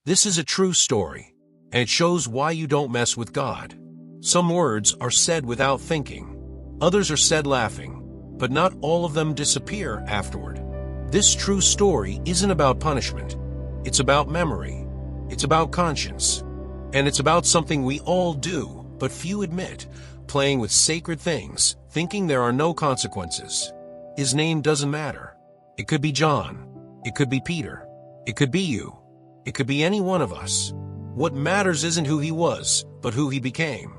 This is a true story, and it shows why you don't mess with God. Some words are said without thinking. Others are said laughing, but not all of them disappear afterward. This true story isn't about punishment. It's about memory. It's about conscience. And it's about something we all do, but few admit, playing with sacred things, thinking there are no consequences. His name doesn't matter. It could be John. It could be Peter. It could be you. It could be any one of us. What matters isn't who he was, but who he became,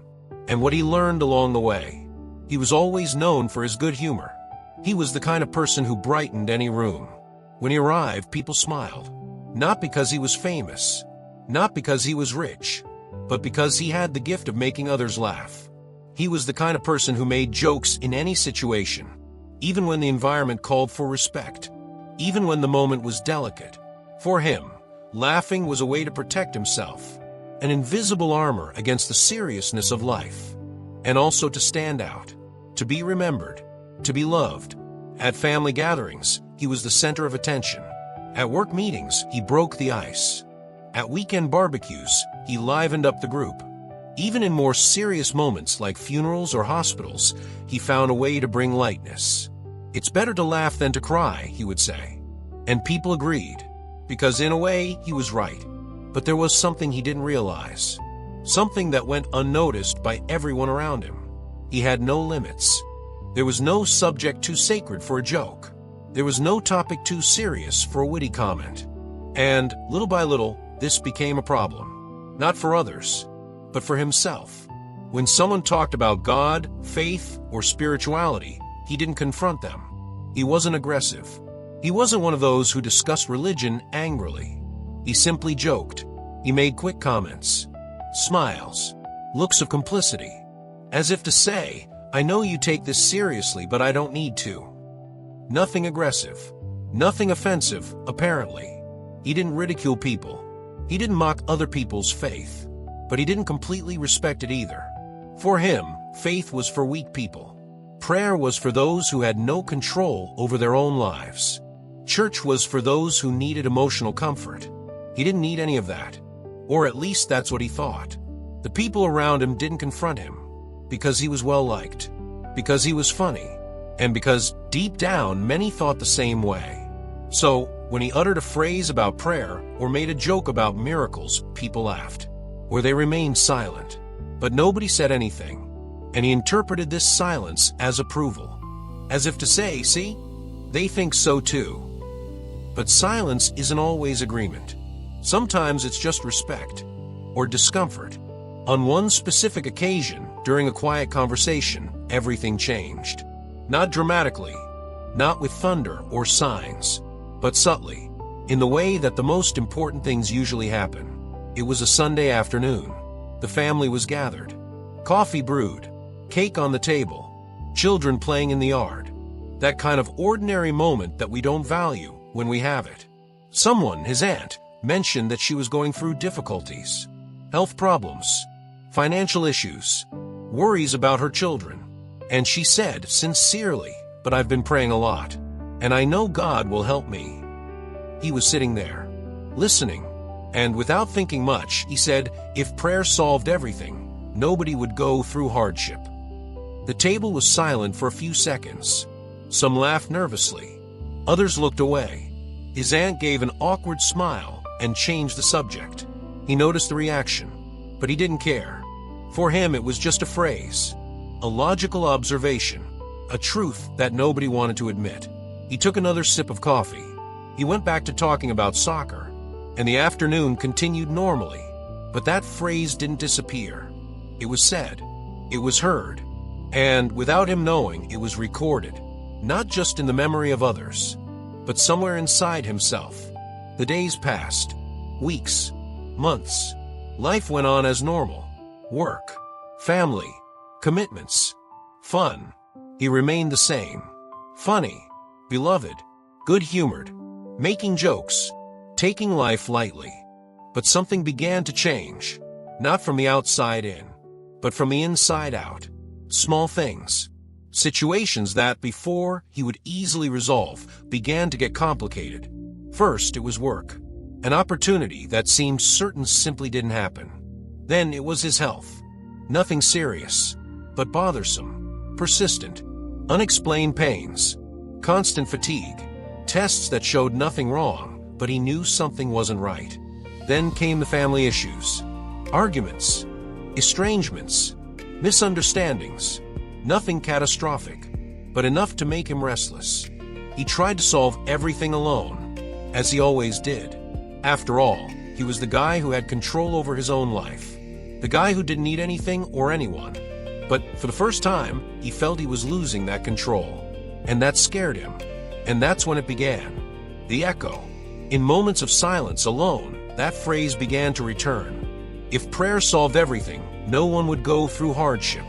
and what he learned along the way. He was always known for his good humor. He was the kind of person who brightened any room. When he arrived, people smiled. Not because he was famous, not because he was rich, but because he had the gift of making others laugh. He was the kind of person who made jokes in any situation, even when the environment called for respect, even when the moment was delicate. For him, laughing was a way to protect himself, an invisible armor against the seriousness of life, and also to stand out, to be remembered, to be loved. At family gatherings, he was the center of attention. At work meetings, he broke the ice. At weekend barbecues, he livened up the group. Even in more serious moments like funerals or hospitals, he found a way to bring lightness. "It's better to laugh than to cry," he would say. And people agreed, because in a way, he was right. But there was something he didn't realize, something that went unnoticed by everyone around him. He had no limits. There was no subject too sacred for a joke. There was no topic too serious for a witty comment. And, little by little, this became a problem. Not for others, but for himself. When someone talked about God, faith, or spirituality, he didn't confront them. He wasn't aggressive. He wasn't one of those who discussed religion angrily. He simply joked. He made quick comments, smiles, looks of complicity, as if to say, "I know you take this seriously, but I don't need to." Nothing aggressive, nothing offensive, apparently. He didn't ridicule people. He didn't mock other people's faith, but he didn't completely respect it either. For him, faith was for weak people. Prayer was for those who had no control over their own lives. Church was for those who needed emotional comfort. He didn't need any of that, or at least that's what he thought. The people around him didn't confront him, because he was well-liked, because he was funny, and because, deep down, many thought the same way. So, when he uttered a phrase about prayer or made a joke about miracles, people laughed, or they remained silent. But nobody said anything, and he interpreted this silence as approval, as if to say, "See, they think so too." But silence isn't always agreement. Sometimes it's just respect, or discomfort. On one specific occasion, during a quiet conversation, everything changed. Not dramatically, not with thunder or signs, but subtly, in the way that the most important things usually happen. It was a Sunday afternoon. The family was gathered. Coffee brewed, cake on the table, children playing in the yard. That kind of ordinary moment that we don't value when we have it. Someone, his aunt, mentioned that she was going through difficulties, health problems, financial issues, worries about her children. And she said, sincerely, "But I've been praying a lot, and I know God will help me." He was sitting there, listening, and without thinking much, he said, if prayer solved everything, nobody would go through hardship. The table was silent for a few seconds. Some laughed nervously. Others looked away. His aunt gave an awkward smile and changed the subject. He noticed the reaction, but he didn't care. For him, it was just a phrase, a logical observation, a truth that nobody wanted to admit. He took another sip of coffee. He went back to talking about soccer, and the afternoon continued normally. But that phrase didn't disappear. It was said, it was heard, and without him knowing, it was recorded, not just in the memory of others, but somewhere inside himself. The days passed, weeks, months. Life went on as normal. Work, family, commitments, fun. He remained the same. Funny, beloved, good-humored, making jokes, taking life lightly. But something began to change, not from the outside in, but from the inside out. Small things, situations that before he would easily resolve, began to get complicated. First, it was work. An opportunity that seemed certain simply didn't happen. Then it was his health. Nothing serious, but bothersome, persistent, unexplained pains, constant fatigue, tests that showed nothing wrong, but he knew something wasn't right. Then came the family issues. Arguments, estrangements, misunderstandings. Nothing catastrophic, but enough to make him restless. He tried to solve everything alone, as he always did. After all, he was the guy who had control over his own life. The guy who didn't need anything or anyone. But for the first time, he felt he was losing that control. And that scared him. And that's when it began. The echo. In moments of silence alone, that phrase began to return. If prayer solved everything, no one would go through hardship.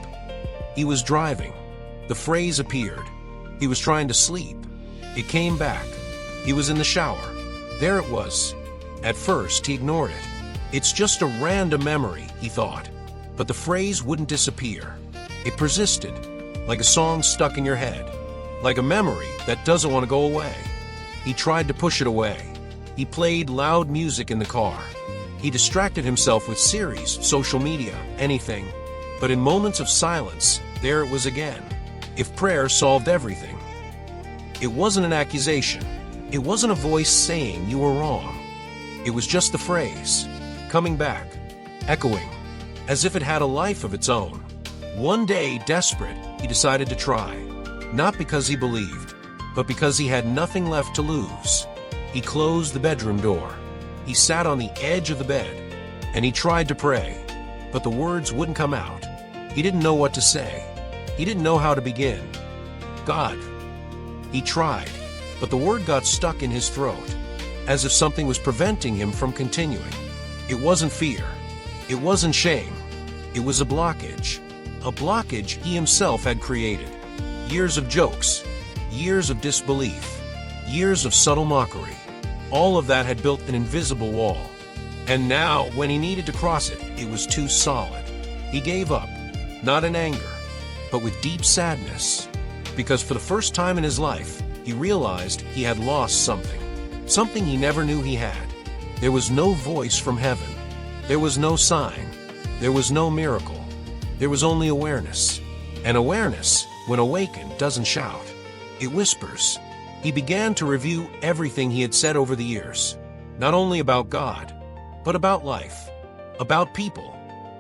He was driving. The phrase appeared. He was trying to sleep. It came back. He was in the shower. There it was. At first, he ignored it. It's just a random memory, he thought. But the phrase wouldn't disappear. It persisted, like a song stuck in your head, like a memory that doesn't want to go away. He tried to push it away. He played loud music in the car. He distracted himself with series, social media, anything. But in moments of silence, there it was again. If prayer solved everything. It wasn't an accusation. It wasn't a voice saying you were wrong. It was just the phrase, coming back, echoing, as if it had a life of its own. One day, desperate, he decided to try. Not because he believed, but because he had nothing left to lose. He closed the bedroom door. He sat on the edge of the bed, and he tried to pray, but the words wouldn't come out. He didn't know what to say. He didn't know how to begin. God. He tried, but the word got stuck in his throat, as if something was preventing him from continuing. It wasn't fear. It wasn't shame. It was a blockage he himself had created. Years of jokes, years of disbelief, years of subtle mockery. All of that had built an invisible wall. And now, when he needed to cross it, it was too solid. He gave up, not in anger, but with deep sadness. Because for the first time in his life, he realized he had lost something. Something he never knew he had. There was no voice from heaven. There was no sign. There was no miracle. There was only awareness. And awareness, when awakened, doesn't shout. It whispers. He began to review everything he had said over the years. Not only about God, but about life, about people,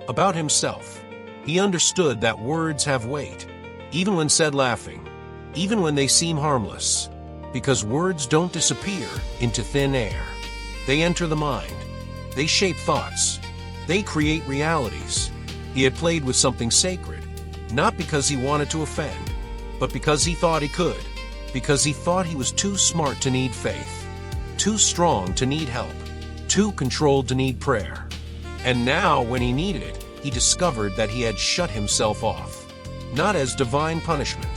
about himself. He understood that words have weight, even when said laughing, even when they seem harmless, because words don't disappear into thin air. They enter the mind. They shape thoughts. They create realities. He had played with something sacred, not because he wanted to offend, but because he thought he could, because he thought he was too smart to need faith, too strong to need help, too controlled to need prayer. And now, when he needed it, he discovered that he had shut himself off, not as divine punishment,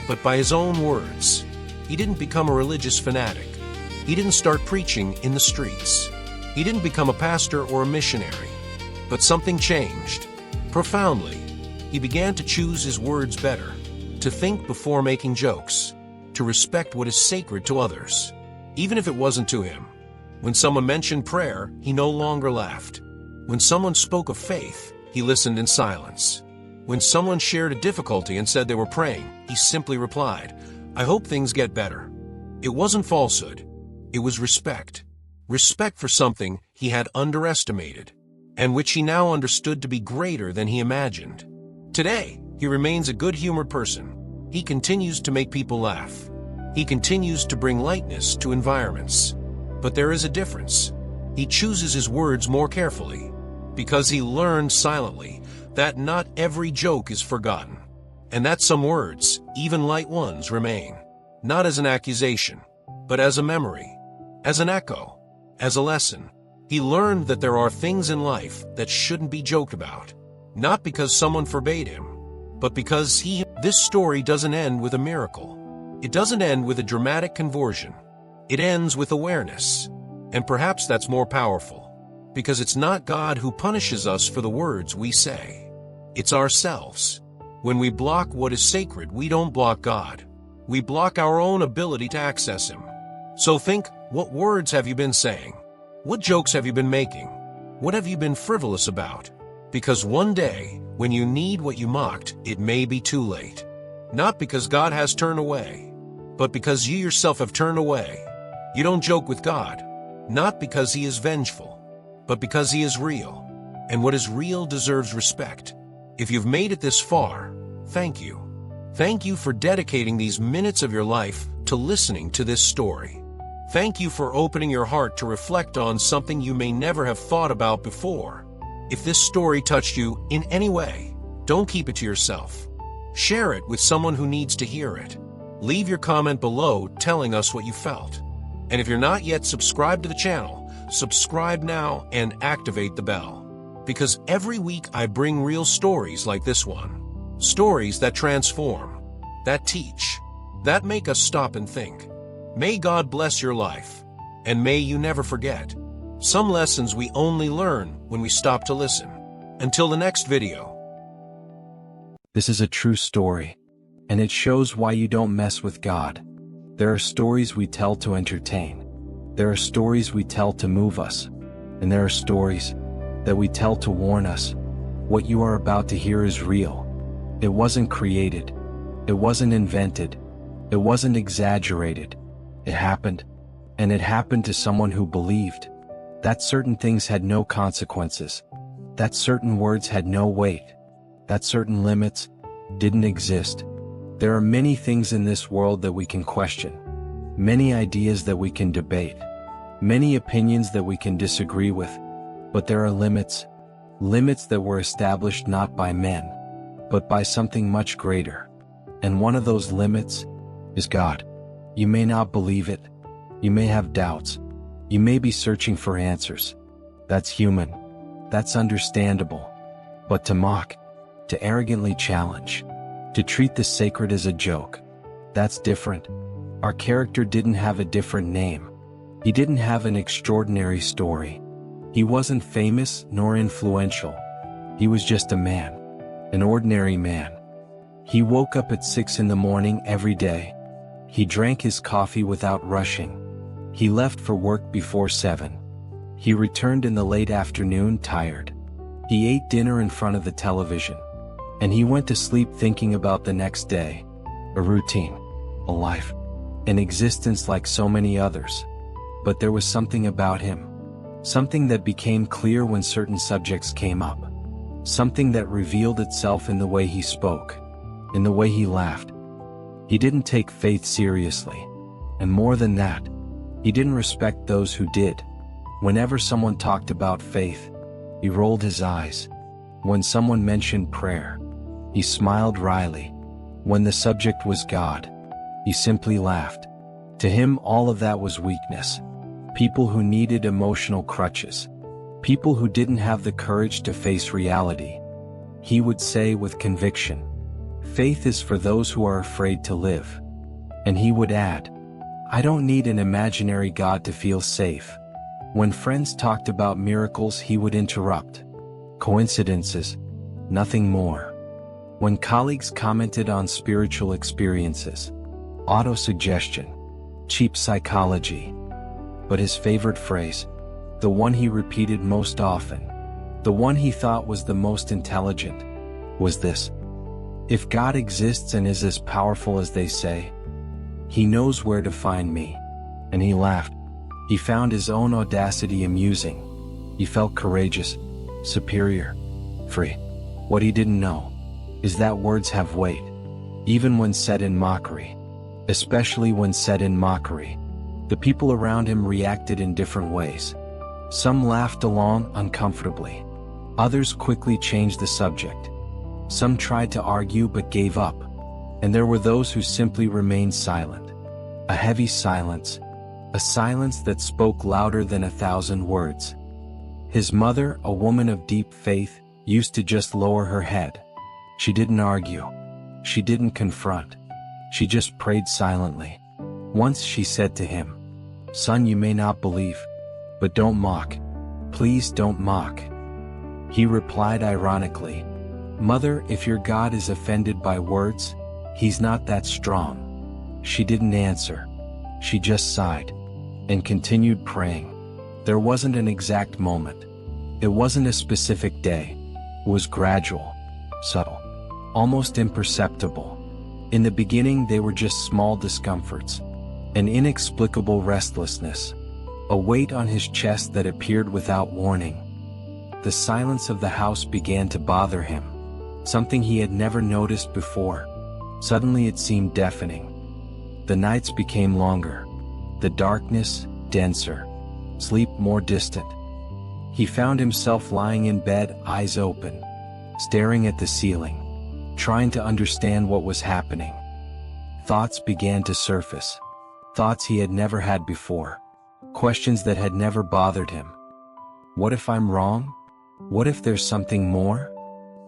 but by his own words. He didn't become a religious fanatic. He didn't start preaching in the streets. He didn't become a pastor or a missionary. But something changed. Profoundly. He began to choose his words better, to think before making jokes, to respect what is sacred to others, even if it wasn't to him. When someone mentioned prayer, he no longer laughed. When someone spoke of faith, he listened in silence. When someone shared a difficulty and said they were praying, he simply replied, "I hope things get better." It wasn't falsehood. It was respect. Respect for something he had underestimated, and which he now understood to be greater than he imagined. Today, he remains a good-humored person. He continues to make people laugh. He continues to bring lightness to environments. But there is a difference. He chooses his words more carefully, because he learned silently that not every joke is forgotten, and that some words, even light ones, remain, not as an accusation, but as a memory, as an echo, as a lesson. He learned that there are things in life that shouldn't be joked about, not because someone forbade him, but because This story doesn't end with a miracle. It doesn't end with a dramatic conversion. It ends with awareness. And perhaps that's more powerful, because it's not God who punishes us for the words we say. It's ourselves. When we block what is sacred, we don't block God. We block our own ability to access Him. So think, what words have you been saying? What jokes have you been making? What have you been frivolous about? Because one day, when you need what you mocked, it may be too late. Not because God has turned away, but because you yourself have turned away. You don't joke with God, not because He is vengeful, but because He is real. And what is real deserves respect. If you've made it this far, thank you. Thank you for dedicating these minutes of your life to listening to this story. Thank you for opening your heart to reflect on something you may never have thought about before. If this story touched you in any way, don't keep it to yourself. Share it with someone who needs to hear it. Leave your comment below telling us what you felt. And if you're not yet subscribed to the channel, subscribe now and activate the bell. Because every week I bring real stories like this one. Stories that transform, that teach, that make us stop and think. May God bless your life, and may you never forget. Some lessons we only learn when we stop to listen. Until the next video. This is a true story, and it shows why you don't mess with God. There are stories we tell to entertain. There are stories we tell to move us. And there are stories that we tell to warn us. What you are about to hear is real. It wasn't created. It wasn't invented. It wasn't exaggerated. It happened. And it happened to someone who believed that certain things had no consequences, that certain words had no weight, that certain limits didn't exist. There are many things in this world that we can question, many ideas that we can debate, many opinions that we can disagree with, but there are limits that were established not by men, but by something much greater. And one of those limits is God. You may not believe it. You may have doubts. You may be searching for answers. That's human. That's understandable. But to mock, to arrogantly challenge, to treat the sacred as a joke, that's different. Our character didn't have a different name. He didn't have an extraordinary story. He wasn't famous nor influential. He was just a man, an ordinary man. He woke up at 6 in the morning every day. He drank his coffee without rushing. He left for work before 7. He returned in the late afternoon tired. He ate dinner in front of the television. And he went to sleep thinking about the next day. A routine, a life, an existence like so many others. But there was something about him. Something that became clear when certain subjects came up. Something that revealed itself in the way he spoke, in the way he laughed. He didn't take faith seriously. And more than that, he didn't respect those who did. Whenever someone talked about faith, he rolled his eyes. When someone mentioned prayer, he smiled wryly. When the subject was God, he simply laughed. To him, all of that was weakness. People who needed emotional crutches. People who didn't have the courage to face reality. He would say with conviction, "Faith is for those who are afraid to live." And he would add, "I don't need an imaginary God to feel safe." When friends talked about miracles, he would interrupt. Coincidences, nothing more. When colleagues commented on spiritual experiences, auto-suggestion, cheap psychology. But his favorite phrase, the one he repeated most often, the one he thought was the most intelligent, was this: "If God exists and is as powerful as they say, He knows where to find me." And he laughed. He found his own audacity amusing. He felt courageous, superior, free. What he didn't know is that words have weight, even when said in mockery. Especially when said in mockery. The people around him reacted in different ways. Some laughed along uncomfortably. Others quickly changed the subject. Some tried to argue but gave up. And there were those who simply remained silent. A heavy silence. A silence that spoke louder than 1,000 words. His mother, a woman of deep faith, used to just lower her head. She didn't argue. She didn't confront. She just prayed silently. Once she said to him, "Son, you may not believe, but don't mock. Please don't mock." He replied ironically, "Mother, if your God is offended by words, He's not that strong." She didn't answer. She just sighed and continued praying. There wasn't an exact moment. It wasn't a specific day. It was gradual, subtle, almost imperceptible. In the beginning, they were just small discomforts, an inexplicable restlessness, a weight on his chest that appeared without warning. The silence of the house began to bother him, something he had never noticed before. Suddenly it seemed deafening. The nights became longer, the darkness denser, sleep more distant. He found himself lying in bed, eyes open, staring at the ceiling, trying to understand what was happening. Thoughts began to surface, thoughts he had never had before, questions that had never bothered him. What if I'm wrong? What if there's something more?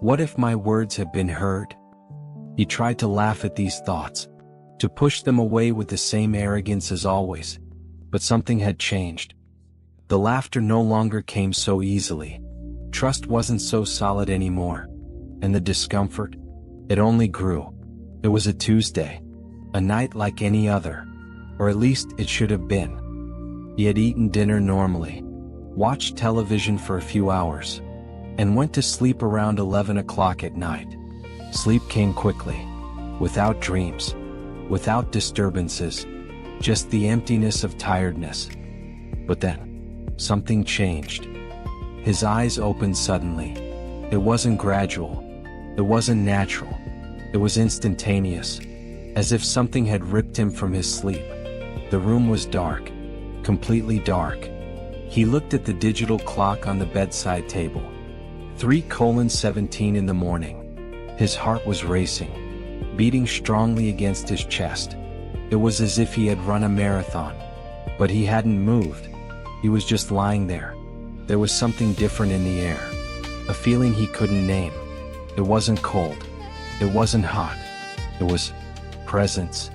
What if my words have been heard? He tried to laugh at these thoughts, to push them away with the same arrogance as always, but something had changed. The laughter no longer came so easily. Trust wasn't so solid anymore. And the discomfort, it only grew. It was a Tuesday, a night like any other, or at least it should have been. He had eaten dinner normally, watched television for a few hours, and went to sleep around 11 o'clock at night. Sleep came quickly, without dreams, without disturbances, just the emptiness of tiredness. But then, something changed. His eyes opened suddenly. It wasn't gradual. It wasn't natural. It was instantaneous, as if something had ripped him from his sleep. The room was dark, completely dark. He looked at the digital clock on the bedside table. 3:17 in the morning. His heart was racing, beating strongly against his chest. It was as if he had run a marathon, but he hadn't moved. He was just lying there. There was something different in the air, a feeling he couldn't name. It wasn't cold. It wasn't hot. It was presence.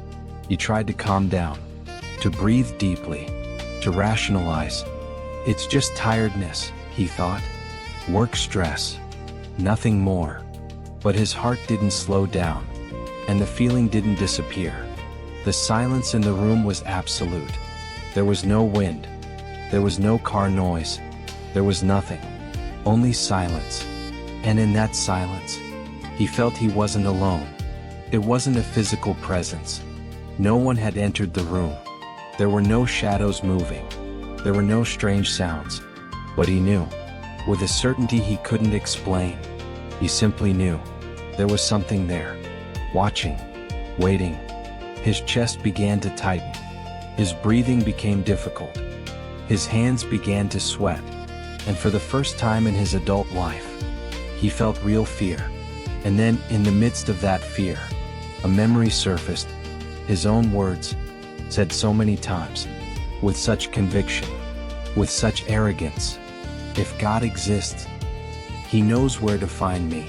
He tried to calm down, to breathe deeply, to rationalize. It's just tiredness, he thought. Work stress. Nothing more. But his heart didn't slow down, and the feeling didn't disappear. The silence in the room was absolute. There was no wind. There was no car noise. There was nothing. Only silence. And in that silence, he felt he wasn't alone. It wasn't a physical presence. No one had entered the room. There were no shadows moving. There were no strange sounds. But he knew, with a certainty he couldn't explain. He simply knew. There was something there. Watching. Waiting. His chest began to tighten. His breathing became difficult. His hands began to sweat, and for the first time in his adult life, he felt real fear. And then, in the midst of that fear, a memory surfaced, his own words, said so many times, with such conviction, with such arrogance. If God exists, He knows where to find me.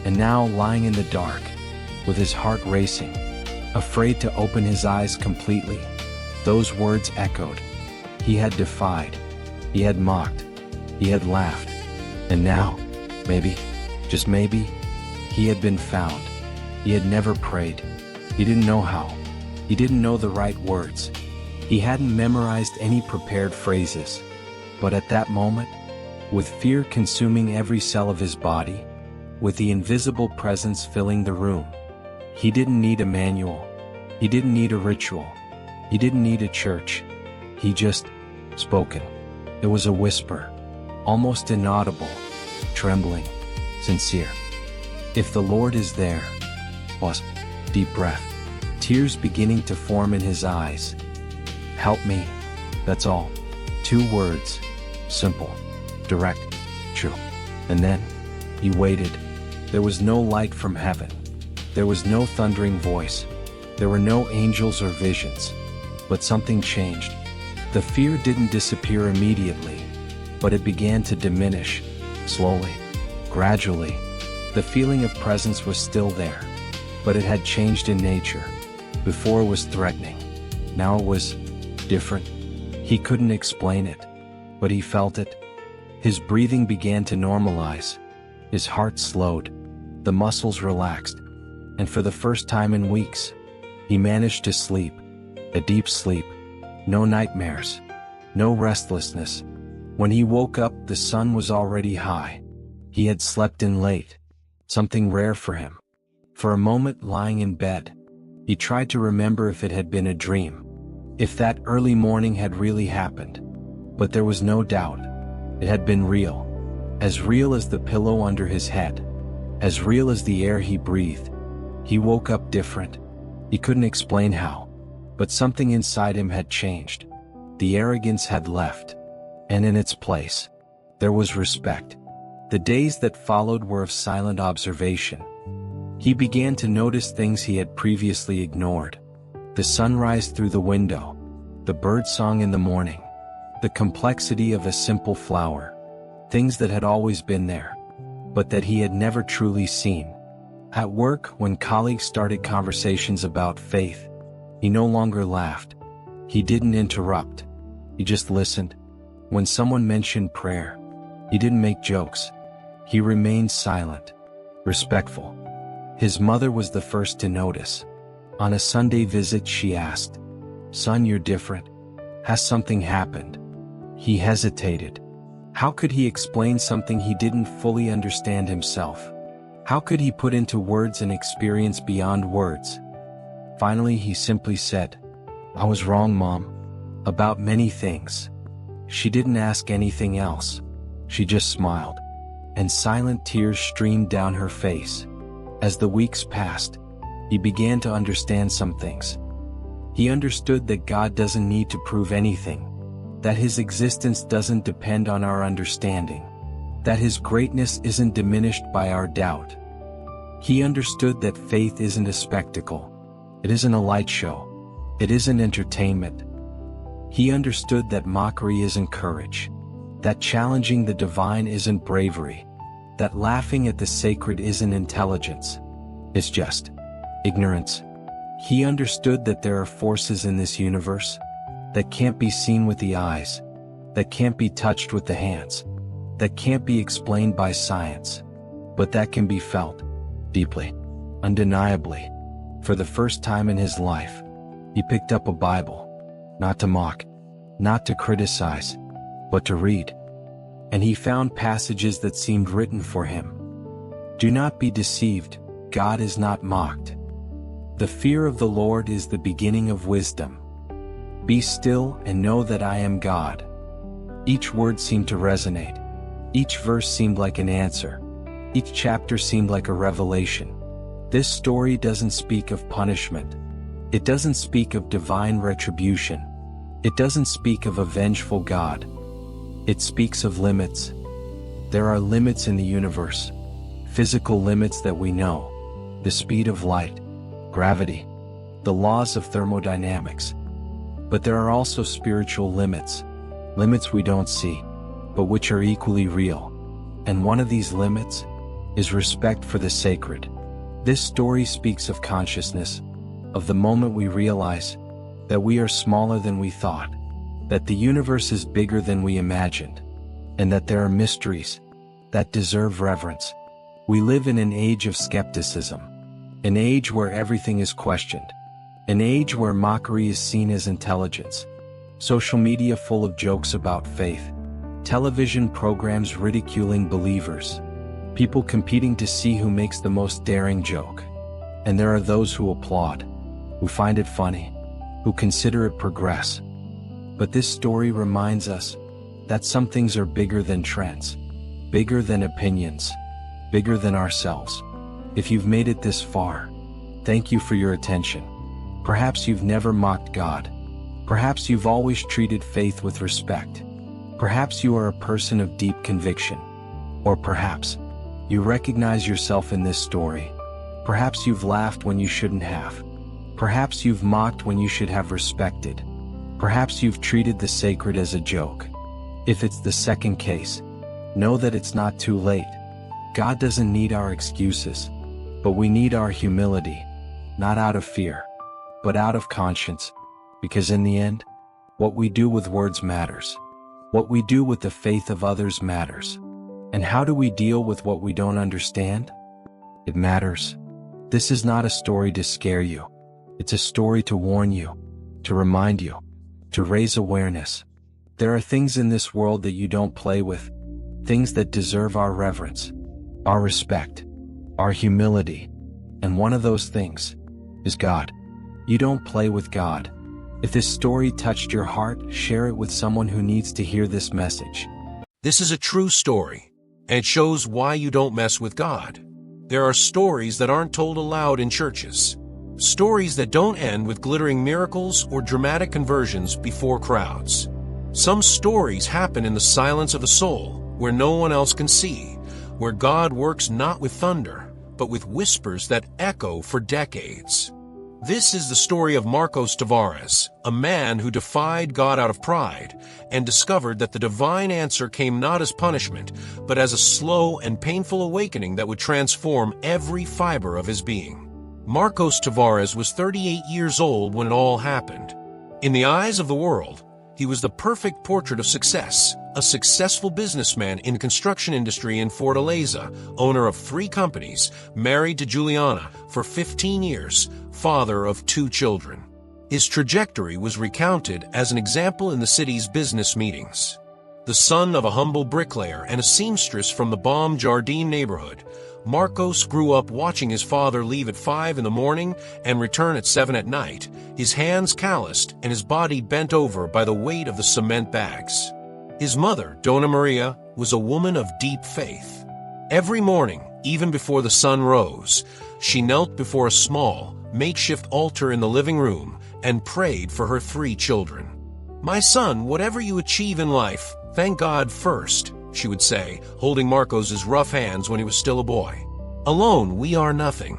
And now, lying in the dark, with his heart racing, afraid to open his eyes completely, those words echoed. He had defied, he had mocked, he had laughed, and now, maybe, just maybe, he had been found. He had never prayed. He didn't know how. He didn't know the right words. He hadn't memorized any prepared phrases. But at that moment, with fear consuming every cell of his body, with the invisible presence filling the room, he didn't need a manual. He didn't need a ritual. He didn't need a church. He just spoken. It was a whisper, almost inaudible, trembling, sincere. If the Lord is there. Pause. Deep breath. Tears beginning to form in his eyes. Help me. That's all. 2 words. Simple, direct, true. And then, he waited. There was no light from heaven. There was no thundering voice. There were no angels or visions. But something changed. The fear didn't disappear immediately, but it began to diminish, slowly, gradually. The feeling of presence was still there, but it had changed in nature. Before it was threatening. Now it was different. He couldn't explain it, but he felt it. His breathing began to normalize. His heart slowed. The muscles relaxed. And for the first time in weeks, he managed to sleep. A deep sleep. No nightmares. No restlessness. When he woke up, the sun was already high. He had slept in late, something rare for him. For a moment, lying in bed, he tried to remember if it had been a dream, if that early morning had really happened. But there was no doubt. It had been real as the pillow under his head, as real as the air he breathed. He woke up different. He couldn't explain how, but something inside him had changed. The arrogance had left, and in its place, there was respect. The days that followed were of silent observation. He began to notice things he had previously ignored. The sunrise through the window, the bird song in the morning, the complexity of a simple flower, things that had always been there, but that he had never truly seen. At work, when colleagues started conversations about faith, he no longer laughed. He didn't interrupt. He just listened. When someone mentioned prayer, he didn't make jokes. He remained silent, respectful. His mother was the first to notice. On a Sunday visit, she asked, "Son, you're different. Has something happened?" He hesitated. How could he explain something he didn't fully understand himself? How could he put into words an experience beyond words? Finally, he simply said, "I was wrong, Mom. About many things." She didn't ask anything else. She just smiled, and silent tears streamed down her face. As the weeks passed, he began to understand some things. He understood that God doesn't need to prove anything, that his existence doesn't depend on our understanding, that his greatness isn't diminished by our doubt. He understood that faith isn't a spectacle. It isn't a light show. It isn't entertainment. He understood that mockery isn't courage, that challenging the divine isn't bravery, that laughing at the sacred isn't intelligence. It's just ignorance. He understood that there are forces in this universe that can't be seen with the eyes, that can't be touched with the hands, that can't be explained by science, but that can be felt deeply, undeniably. For the first time in his life, he picked up a Bible, not to mock, not to criticize, but to read. And he found passages that seemed written for him. Do not be deceived, God is not mocked. The fear of the Lord is the beginning of wisdom. Be still and know that I am God. Each word seemed to resonate. Each verse seemed like an answer. Each chapter seemed like a revelation. This story doesn't speak of punishment. It doesn't speak of divine retribution. It doesn't speak of a vengeful God. It speaks of limits. There are limits in the universe, physical limits that we know, the speed of light, gravity, the laws of thermodynamics. But there are also spiritual limits, limits we don't see, but which are equally real. And one of these limits is respect for the sacred. This story speaks of consciousness, of the moment we realize that we are smaller than we thought, that the universe is bigger than we imagined, and that there are mysteries that deserve reverence. We live in an age of skepticism, an age where everything is questioned, an age where mockery is seen as intelligence, social media full of jokes about faith, television programs ridiculing believers, people competing to see who makes the most daring joke. And there are those who applaud, who find it funny, who consider it progress. But this story reminds us that some things are bigger than trends, bigger than opinions, bigger than ourselves. If you've made it this far, thank you for your attention. Perhaps you've never mocked God. Perhaps you've always treated faith with respect. Perhaps you are a person of deep conviction. Or perhaps you recognize yourself in this story. Perhaps you've laughed when you shouldn't have. Perhaps you've mocked when you should have respected. Perhaps you've treated the sacred as a joke. If it's the second case, know that it's not too late. God doesn't need our excuses, but we need our humility, not out of fear, but out of conscience, because in the end, what we do with words matters. What we do with the faith of others matters. And how do we deal with what we don't understand? It matters. This is not a story to scare you. It's a story to warn you, to remind you, to raise awareness. There are things in this world that you don't play with, things that deserve our reverence, our respect, our humility, and one of those things is God. You don't play with God. If this story touched your heart, share it with someone who needs to hear this message. This is a true story, and it shows why you don't mess with God. There are stories that aren't told aloud in churches. Stories that don't end with glittering miracles or dramatic conversions before crowds. Some stories happen in the silence of the soul, where no one else can see, where God works not with thunder, but with whispers that echo for decades. This is the story of Marcos Tavares, a man who defied God out of pride and discovered that the divine answer came not as punishment, but as a slow and painful awakening that would transform every fiber of his being. Marcos Tavares was 38 years old when it all happened. In the eyes of the world, he was the perfect portrait of success, a successful businessman in the construction industry in Fortaleza, owner of 3 companies, married to Juliana for 15 years, father of 2 children. His trajectory was recounted as an example in the city's business meetings. The son of a humble bricklayer and a seamstress from the Bom Jardim neighborhood, Marcos grew up watching his father leave at 5 in the morning and return at 7 at night, his hands calloused and his body bent over by the weight of the cement bags. His mother, Dona Maria, was a woman of deep faith. Every morning, even before the sun rose, she knelt before a small, makeshift altar in the living room and prayed for her 3 children. "My son, whatever you achieve in life, thank God first," she would say, holding Marcos' rough hands when he was still a boy. "Alone, we are nothing."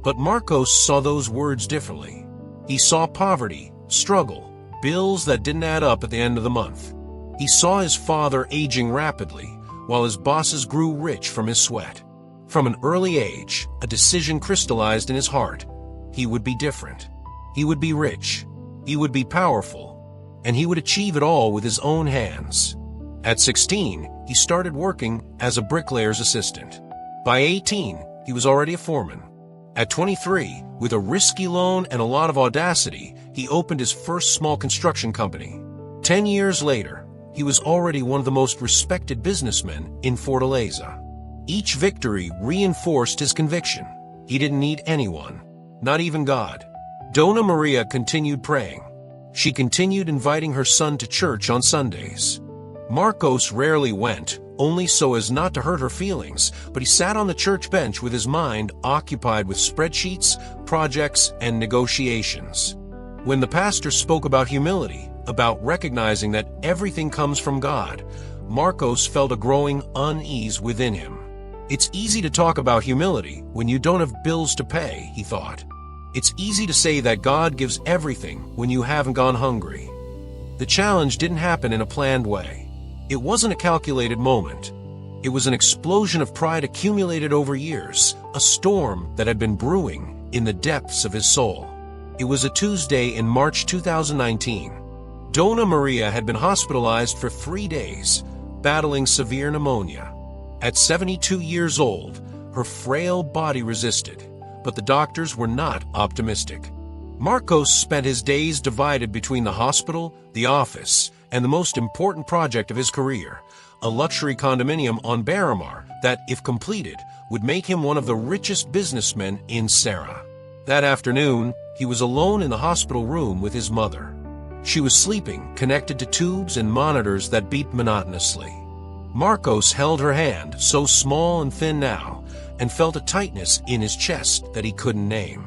But Marcos saw those words differently. He saw poverty, struggle, bills that didn't add up at the end of the month. He saw his father aging rapidly, while his bosses grew rich from his sweat. From an early age, a decision crystallized in his heart. He would be different. He would be rich. He would be powerful. And he would achieve it all with his own hands. At 16, he started working as a bricklayer's assistant. By 18, he was already a foreman. At 23, with a risky loan and a lot of audacity, he opened his first small construction company. 10 years later, he was already one of the most respected businessmen in Fortaleza. Each victory reinforced his conviction. He didn't need anyone, not even God. Dona Maria continued praying. She continued inviting her son to church on Sundays. Marcos rarely went, only so as not to hurt her feelings, but he sat on the church bench with his mind occupied with spreadsheets, projects, and negotiations. When the pastor spoke about humility, about recognizing that everything comes from God, Marcos felt a growing unease within him. It's easy to talk about humility when you don't have bills to pay, he thought. It's easy to say that God gives everything when you haven't gone hungry. The challenge didn't happen in a planned way. It wasn't a calculated moment. It was an explosion of pride accumulated over years, a storm that had been brewing in the depths of his soul. It was a Tuesday in March 2019. Dona Maria had been hospitalized for 3 days, battling severe pneumonia. At 72 years old, her frail body resisted, but the doctors were not optimistic. Marcos spent his days divided between the hospital, the office, and the most important project of his career, a luxury condominium on Barramar that, if completed, would make him one of the richest businessmen in Serra. That afternoon, he was alone in the hospital room with his mother. She was sleeping, connected to tubes and monitors that beeped monotonously. Marcos held her hand, so small and thin now, and felt a tightness in his chest that he couldn't name.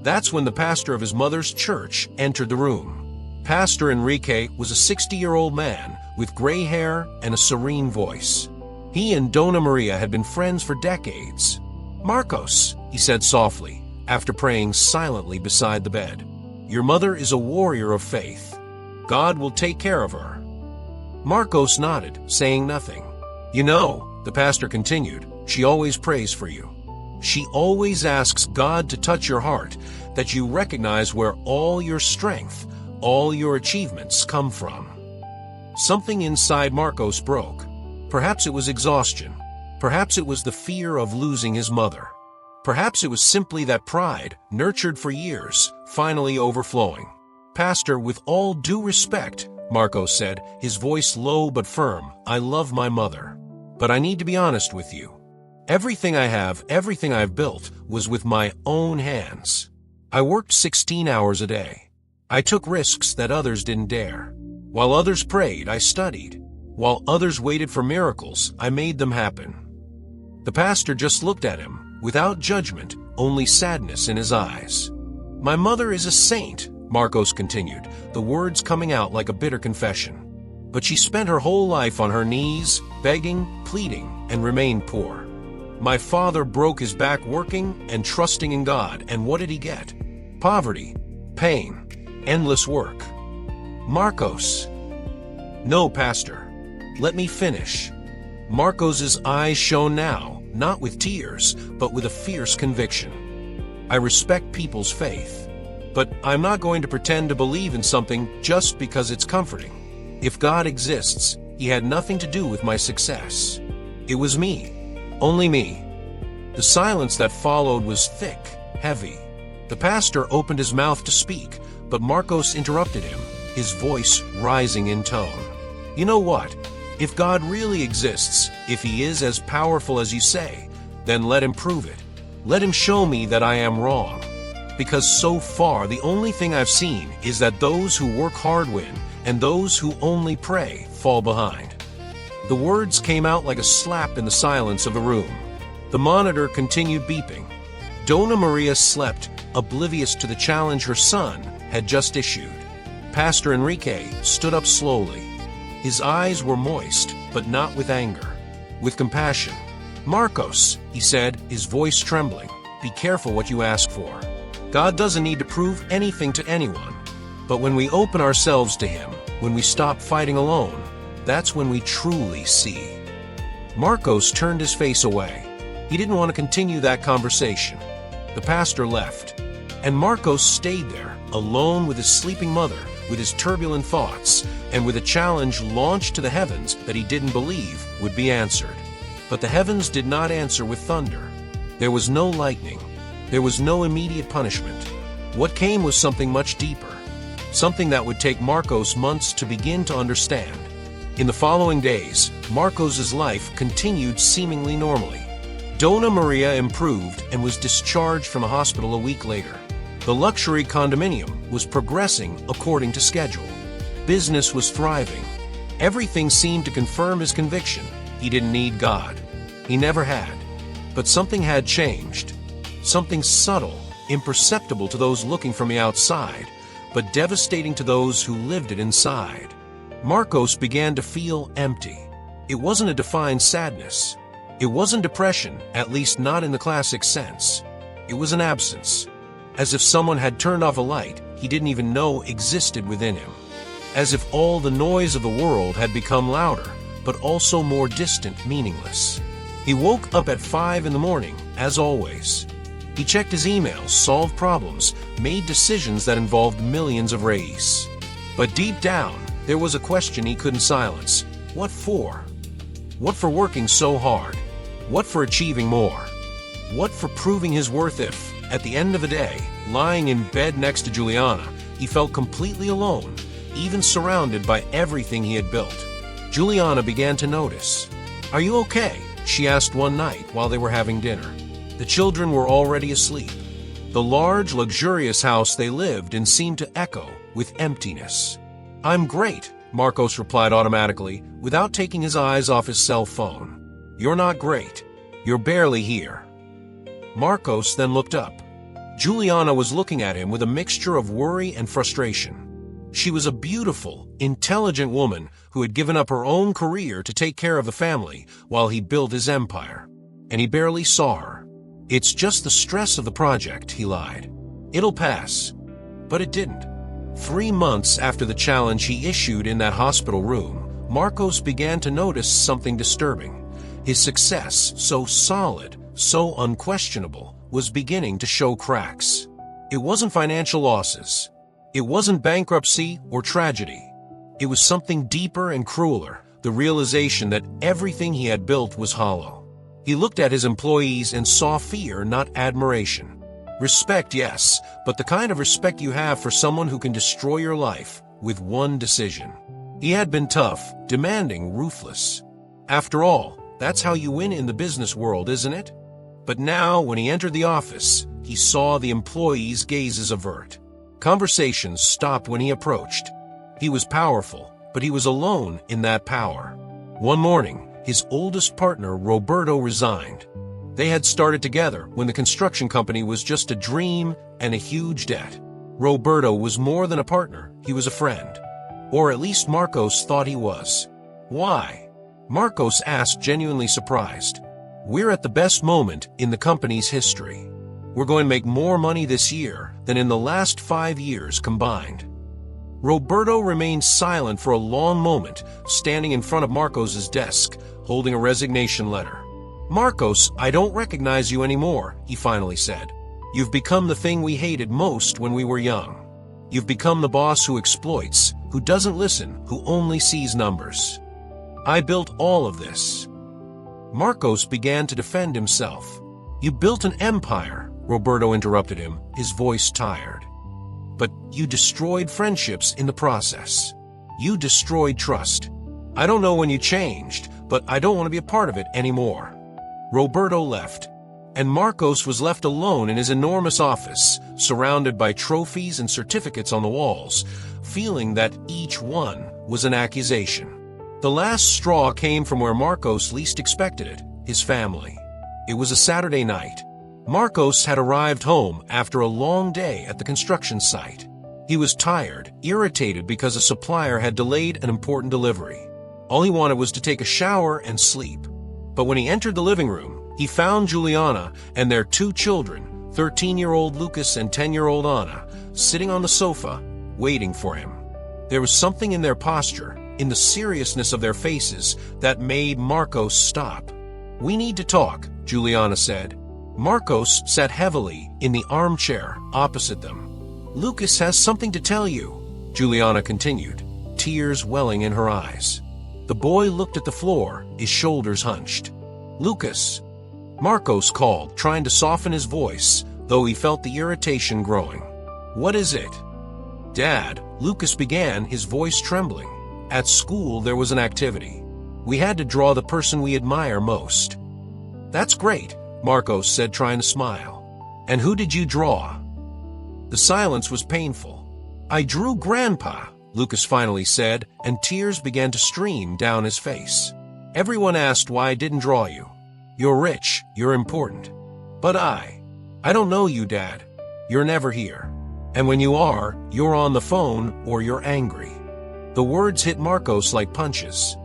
That's when the pastor of his mother's church entered the room. Pastor Enrique was a 60-year-old man with gray hair and a serene voice. He and Dona Maria had been friends for decades. "Marcos," he said softly, after praying silently beside the bed, "your mother is a warrior of faith. God will take care of her." Marcos nodded, saying nothing. "You know," the pastor continued, "she always prays for you. She always asks God to touch your heart, that you recognize where all your strength, all your achievements come from." Something inside Marcos broke. Perhaps it was exhaustion. Perhaps it was the fear of losing his mother. Perhaps it was simply that pride, nurtured for years, finally overflowing. "Pastor, with all due respect," Marcos said, his voice low but firm. "I love my mother. But I need to be honest with you. Everything I have, everything I've built, was with my own hands. I worked 16 hours a day. I took risks that others didn't dare. While others prayed, I studied. While others waited for miracles, I made them happen." The pastor just looked at him, without judgment, only sadness in his eyes. "My mother is a saint," Marcos continued, the words coming out like a bitter confession. "But she spent her whole life on her knees, begging, pleading, and remained poor. My father broke his back working and trusting in God, and what did he get? Poverty, pain, endless work." "Marcos." "No, Pastor. Let me finish." Marcos's eyes shone now, not with tears, but with a fierce conviction. "I respect people's faith, but I'm not going to pretend to believe in something just because it's comforting. If God exists, he had nothing to do with my success. It was me. Only me." The silence that followed was thick, heavy. The pastor opened his mouth to speak, but Marcos interrupted him, his voice rising in tone. "You know what? If God really exists, if he is as powerful as you say, then let him prove it. Let him show me that I am wrong. Because so far the only thing I've seen is that those who work hard win, and those who only pray fall behind." The words came out like a slap in the silence of the room. The monitor continued beeping. Dona Maria slept, oblivious to the challenge her son had just issued. Pastor Enrique stood up slowly. His eyes were moist, but not with anger, with compassion. "Marcos," he said, his voice trembling, "be careful what you ask for. God doesn't need to prove anything to anyone. But when we open ourselves to him, when we stop fighting alone, that's when we truly see." Marcos turned his face away. He didn't want to continue that conversation. The pastor left, and Marcos stayed there, alone with his sleeping mother, with his turbulent thoughts, and with a challenge launched to the heavens that he didn't believe would be answered. But the heavens did not answer with thunder. There was no lightning. There was no immediate punishment. What came was something much deeper, something that would take Marcos months to begin to understand. In the following days, Marcos's life continued seemingly normally. Dona Maria improved and was discharged from a hospital a week later. The luxury condominium was progressing according to schedule. Business was thriving. Everything seemed to confirm his conviction. He didn't need God. He never had. But something had changed. Something subtle, imperceptible to those looking from the outside, but devastating to those who lived it inside. Marcos began to feel empty. It wasn't a defined sadness. It wasn't depression, at least not in the classic sense. It was an absence. As if someone had turned off a light he didn't even know existed within him. As if all the noise of the world had become louder, but also more distant, meaningless. He woke up at 5 in the morning, as always. He checked his emails, solved problems, made decisions that involved millions of reis. But deep down, there was a question he couldn't silence. What for? What for working so hard? What for achieving more? What for proving his worth if, at the end of the day, lying in bed next to Juliana, he felt completely alone, even surrounded by everything he had built? Juliana began to notice. "Are you okay?" she asked one night while they were having dinner. The children were already asleep. The large, luxurious house they lived in seemed to echo with emptiness. "I'm great," Marcos replied automatically, without taking his eyes off his cell phone. "You're not great. You're barely here." Marcos then looked up. Juliana was looking at him with a mixture of worry and frustration. She was a beautiful, intelligent woman who had given up her own career to take care of the family while he built his empire. And he barely saw her. "It's just the stress of the project," he lied. "It'll pass." But it didn't. 3 months after the challenge he issued in that hospital room, Marcos began to notice something disturbing. His success, so solid, so unquestionable, was beginning to show cracks. It wasn't financial losses. It wasn't bankruptcy or tragedy. It was something deeper and crueler, the realization that everything he had built was hollow. He looked at his employees and saw fear, not admiration. Respect, yes, but the kind of respect you have for someone who can destroy your life with one decision. He had been tough, demanding, ruthless. After all, that's how you win in the business world, isn't it? But now, when he entered the office, he saw the employees' gazes avert. Conversations stopped when he approached. He was powerful, but he was alone in that power. One morning, his oldest partner, Roberto, resigned. They had started together when the construction company was just a dream and a huge debt. Roberto was more than a partner, he was a friend. Or at least Marcos thought he was. Why? Marcos asked, genuinely surprised. We're at the best moment in the company's history. We're going to make more money this year than in the last 5 years combined. Roberto remained silent for a long moment, standing in front of Marcos's desk, holding a resignation letter. Marcos, I don't recognize you anymore, he finally said. You've become the thing we hated most when we were young. You've become the boss who exploits, who doesn't listen, who only sees numbers. I built all of this. Marcos began to defend himself. You built an empire, Roberto interrupted him, his voice tired. But you destroyed friendships in the process. You destroyed trust. I don't know when you changed, but I don't want to be a part of it anymore. Roberto left, and Marcos was left alone in his enormous office, surrounded by trophies and certificates on the walls, feeling that each one was an accusation. The last straw came from where Marcos least expected it, his family. It was a Saturday night. Marcos had arrived home after a long day at the construction site. He was tired, irritated because a supplier had delayed an important delivery. All he wanted was to take a shower and sleep. But when he entered the living room, he found Juliana and their 2 children, 13-year-old Lucas and 10-year-old Anna, sitting on the sofa, waiting for him. There was something in their posture, in the seriousness of their faces, that made Marcos stop. We need to talk, Juliana said. Marcos sat heavily in the armchair opposite them. Lucas has something to tell you, Juliana continued, tears welling in her eyes. The boy looked at the floor, his shoulders hunched. Lucas, Marcos called, trying to soften his voice, though he felt the irritation growing. What is it? Dad, Lucas began, his voice trembling. At school there was an activity. We had to draw the person we admire most. That's great, Marcos said, trying to smile. And who did you draw? The silence was painful. I drew Grandpa, Lucas finally said, and tears began to stream down his face. Everyone asked why I didn't draw you. You're rich, you're important. But I don't know you, Dad. You're never here. And when you are, you're on the phone or you're angry. The words hit Marcos like punches.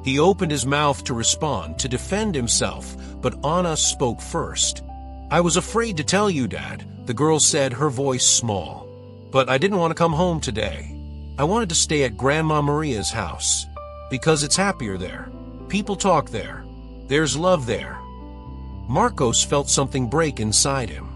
He opened his mouth to respond, to defend himself, but Anna spoke first. I was afraid to tell you, Dad, the girl said, her voice small. But I didn't want to come home today. I wanted to stay at Grandma Maria's house. Because it's happier there. People talk there. There's love there. Marcos felt something break inside him.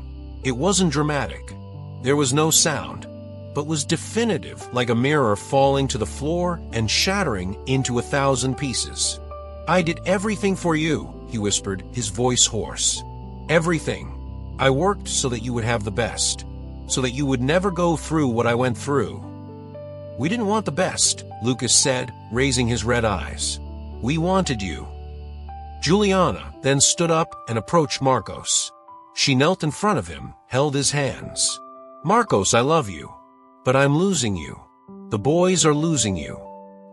It wasn't dramatic. There was no sound, but was definitive, like a mirror falling to the floor and shattering into 1,000 pieces. I did everything for you, he whispered, his voice hoarse. Everything. I worked so that you would have the best, so that you would never go through what I went through. We didn't want the best, Lucas said, raising his red eyes. We wanted you. Juliana then stood up and approached Marcos. She knelt in front of him, held his hands. Marcos, I love you. But I'm losing you. The boys are losing you.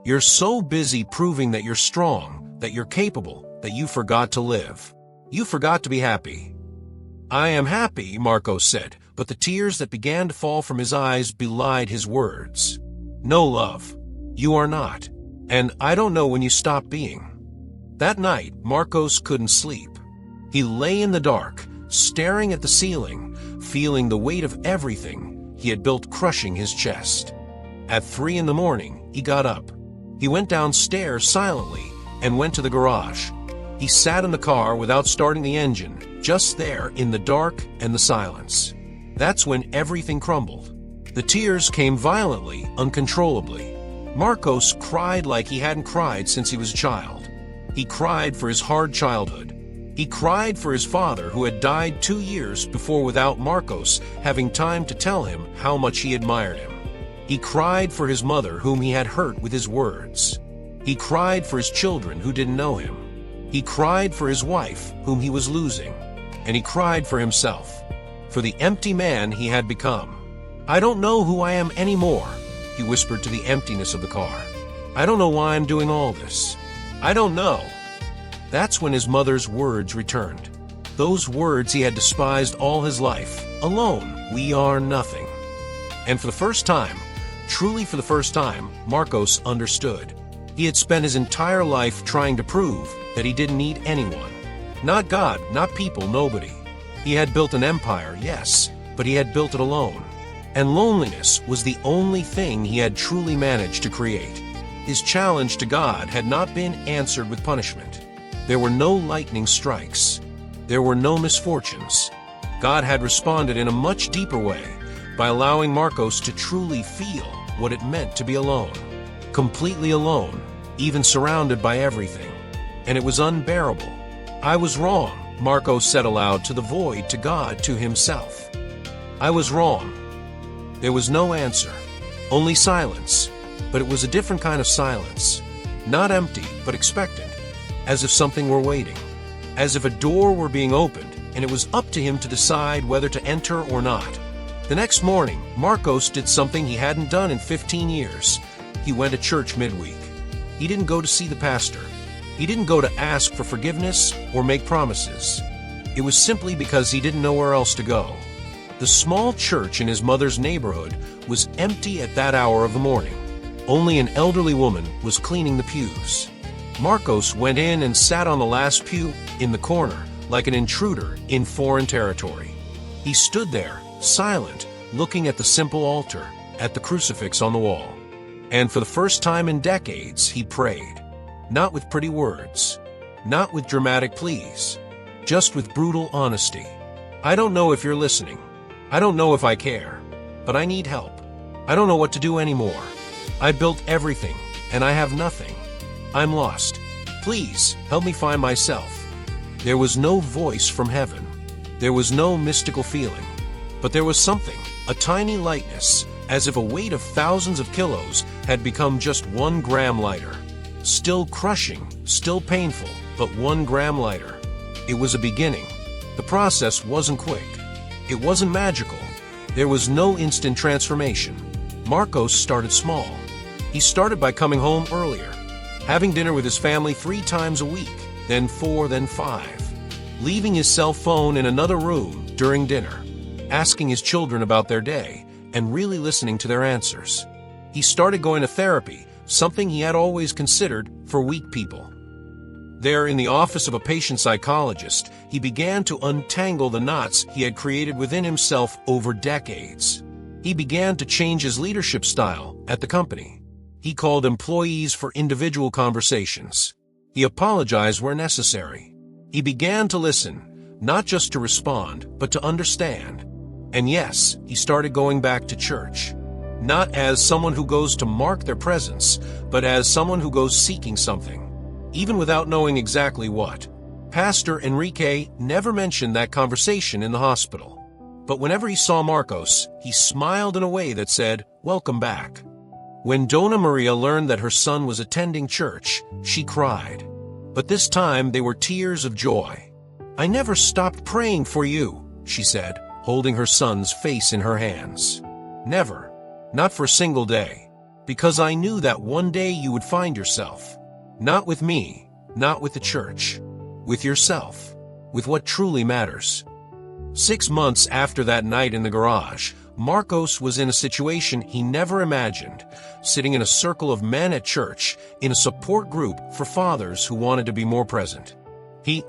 You're so busy proving that you're strong, that you're capable, that you forgot to live. You forgot to be happy. I am happy, Marcos said, but the tears that began to fall from his eyes belied his words. No, love. You are not. And I don't know when you stop being. That night, Marcos couldn't sleep. He lay in the dark, staring at the ceiling, feeling the weight of everything he had built crushing his chest. At 3 a.m, he got up. He went downstairs silently and went to the garage. He sat in the car without starting the engine, just there in the dark and the silence. That's when everything crumbled. The tears came violently, uncontrollably. Marcos cried like he hadn't cried since he was a child. He cried for his hard childhood. He cried for his father who had died 2 years before without Marcos having time to tell him how much he admired him. He cried for his mother whom he had hurt with his words. He cried for his children who didn't know him. He cried for his wife whom he was losing. And he cried for himself, for the empty man he had become. "I don't know who I am anymore," he whispered to the emptiness of the car. "I don't know why I'm doing all this. I don't know." That's when his mother's words returned. Those words he had despised all his life. "Alone, we are nothing." And for the first time, truly for the first time, Marcos understood. He had spent his entire life trying to prove that he didn't need anyone. Not God, not people, nobody. He had built an empire, yes, but he had built it alone. And loneliness was the only thing he had truly managed to create. His challenge to God had not been answered with punishment. There were no lightning strikes. There were no misfortunes. God had responded in a much deeper way by allowing Marcos to truly feel what it meant to be alone. Completely alone, even surrounded by everything. And it was unbearable. "I was wrong," Marcos said aloud to the void, to God, to himself. "I was wrong." There was no answer, only silence, but it was a different kind of silence. Not empty, but expectant, as if something were waiting, as if a door were being opened, and it was up to him to decide whether to enter or not. The next morning, Marcos did something he hadn't done in 15 years. He went to church midweek. He didn't go to see the pastor. He didn't go to ask for forgiveness or make promises. It was simply because he didn't know where else to go. The small church in his mother's neighborhood was empty at that hour of the morning. Only an elderly woman was cleaning the pews. Marcos went in and sat on the last pew in the corner, like an intruder in foreign territory. He stood there, silent, looking at the simple altar, at the crucifix on the wall. And for the first time in decades, he prayed. Not with pretty words, not with dramatic pleas, just with brutal honesty. "I don't know if you're listening. I don't know if I care, but I need help. I don't know what to do anymore. I built everything, and I have nothing. I'm lost. Please, help me find myself." There was no voice from heaven. There was no mystical feeling. But there was something, a tiny lightness, as if a weight of thousands of kilos had become just 1 gram lighter. Still crushing, still painful, but 1 gram lighter. It was a beginning. The process wasn't quick. It wasn't magical. There was no instant transformation. Marcos started small. He started by coming home earlier, having dinner with his family 3 times a week, then 4, then 5, leaving his cell phone in another room during dinner, asking his children about their day, and really listening to their answers. He started going to therapy, something he had always considered for weak people. There, in the office of a patient psychologist, he began to untangle the knots he had created within himself over decades. He began to change his leadership style at the company. He called employees for individual conversations. He apologized where necessary. He began to listen, not just to respond, but to understand. And yes, he started going back to church. Not as someone who goes to mark their presence, but as someone who goes seeking something, even without knowing exactly what. Pastor Enrique never mentioned that conversation in the hospital. But whenever he saw Marcos, he smiled in a way that said, "Welcome back." When Dona Maria learned that her son was attending church, she cried. But this time they were tears of joy. "I never stopped praying for you," she said, holding her son's face in her hands. "Never. Not for a single day. Because I knew that one day you would find yourself. Not with me, not with the church. With yourself. With what truly matters." 6 months after that night in the garage, Marcos was in a situation he never imagined, sitting in a circle of men at church, in a support group for fathers who wanted to be more present.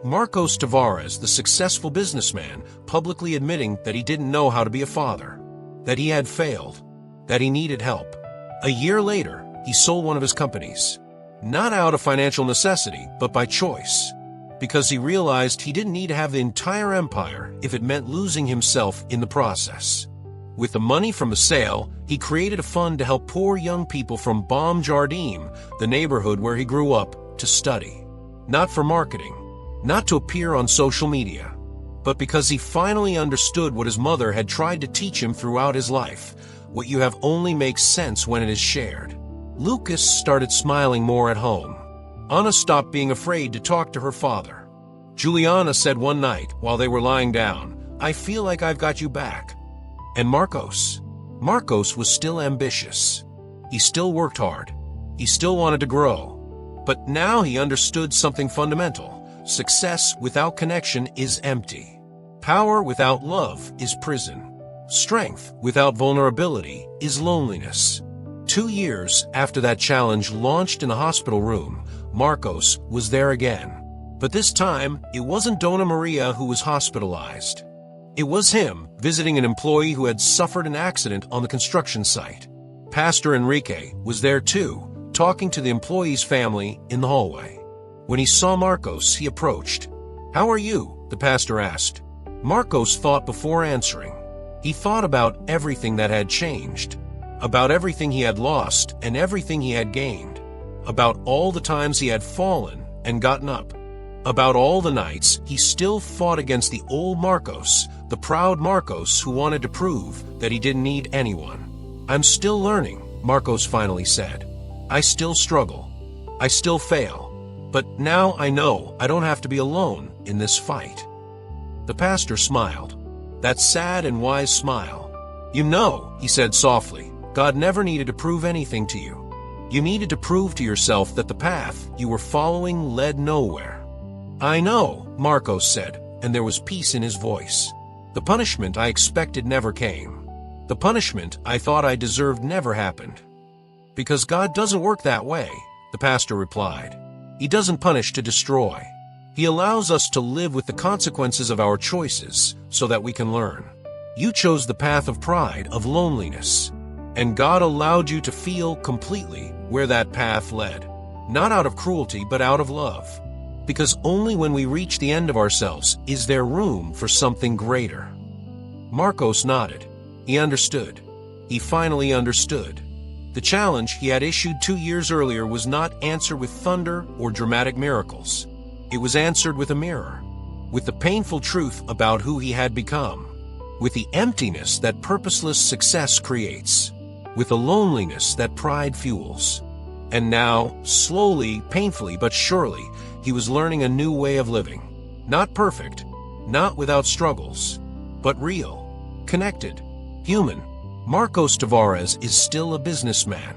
Marcos Tavares, the successful businessman, publicly admitting that he didn't know how to be a father, that he had failed, that he needed help. A year later, he sold one of his companies. Not out of financial necessity, but by choice. Because he realized he didn't need to have the entire empire if it meant losing himself in the process. With the money from the sale, he created a fund to help poor young people from Bom Jardim, the neighborhood where he grew up, to study. Not for marketing, not to appear on social media, but because he finally understood what his mother had tried to teach him throughout his life. What you have only makes sense when it is shared. Lucas started smiling more at home. Anna stopped being afraid to talk to her father. Juliana said one night while they were lying down, "I feel like I've got you back." And Marcos was still ambitious. He still worked hard. He still wanted to grow. But now he understood something fundamental. Success without connection is empty. Power without love is prison. Strength without vulnerability is loneliness. 2 years after that challenge launched in the hospital room, Marcos was there again. But this time, it wasn't Donna Maria who was hospitalized. It was him visiting an employee who had suffered an accident on the construction site. Pastor Enrique was there too, talking to the employee's family in the hallway. When he saw Marcos, he approached. "How are you?" the pastor asked. Marcos thought before answering. He thought about everything that had changed, about everything he had lost and everything he had gained, about all the times he had fallen and gotten up, about all the nights he still fought against the old Marcos, the proud Marcos who wanted to prove that he didn't need anyone. "I'm still learning," Marcos finally said. "I still struggle. I still fail. But now I know I don't have to be alone in this fight." The pastor smiled. That sad and wise smile. "You know," he said softly, "God never needed to prove anything to you. You needed to prove to yourself that the path you were following led nowhere." "I know," Marcos said, and there was peace in his voice. "The punishment I expected never came. The punishment I thought I deserved never happened." "Because God doesn't work that way," the pastor replied. "He doesn't punish to destroy. He allows us to live with the consequences of our choices so that we can learn. You chose the path of pride, of loneliness, and God allowed you to feel completely where that path led, not out of cruelty but out of love. Because only when we reach the end of ourselves is there room for something greater." Marcos nodded. He understood. He finally understood. The challenge he had issued 2 years earlier was not answered with thunder or dramatic miracles. It was answered with a mirror, with the painful truth about who he had become, with the emptiness that purposeless success creates, with the loneliness that pride fuels. And now, slowly, painfully, but surely, he was learning a new way of living. Not perfect, not without struggles, but real, connected, human. Marcos Tavares is still a businessman.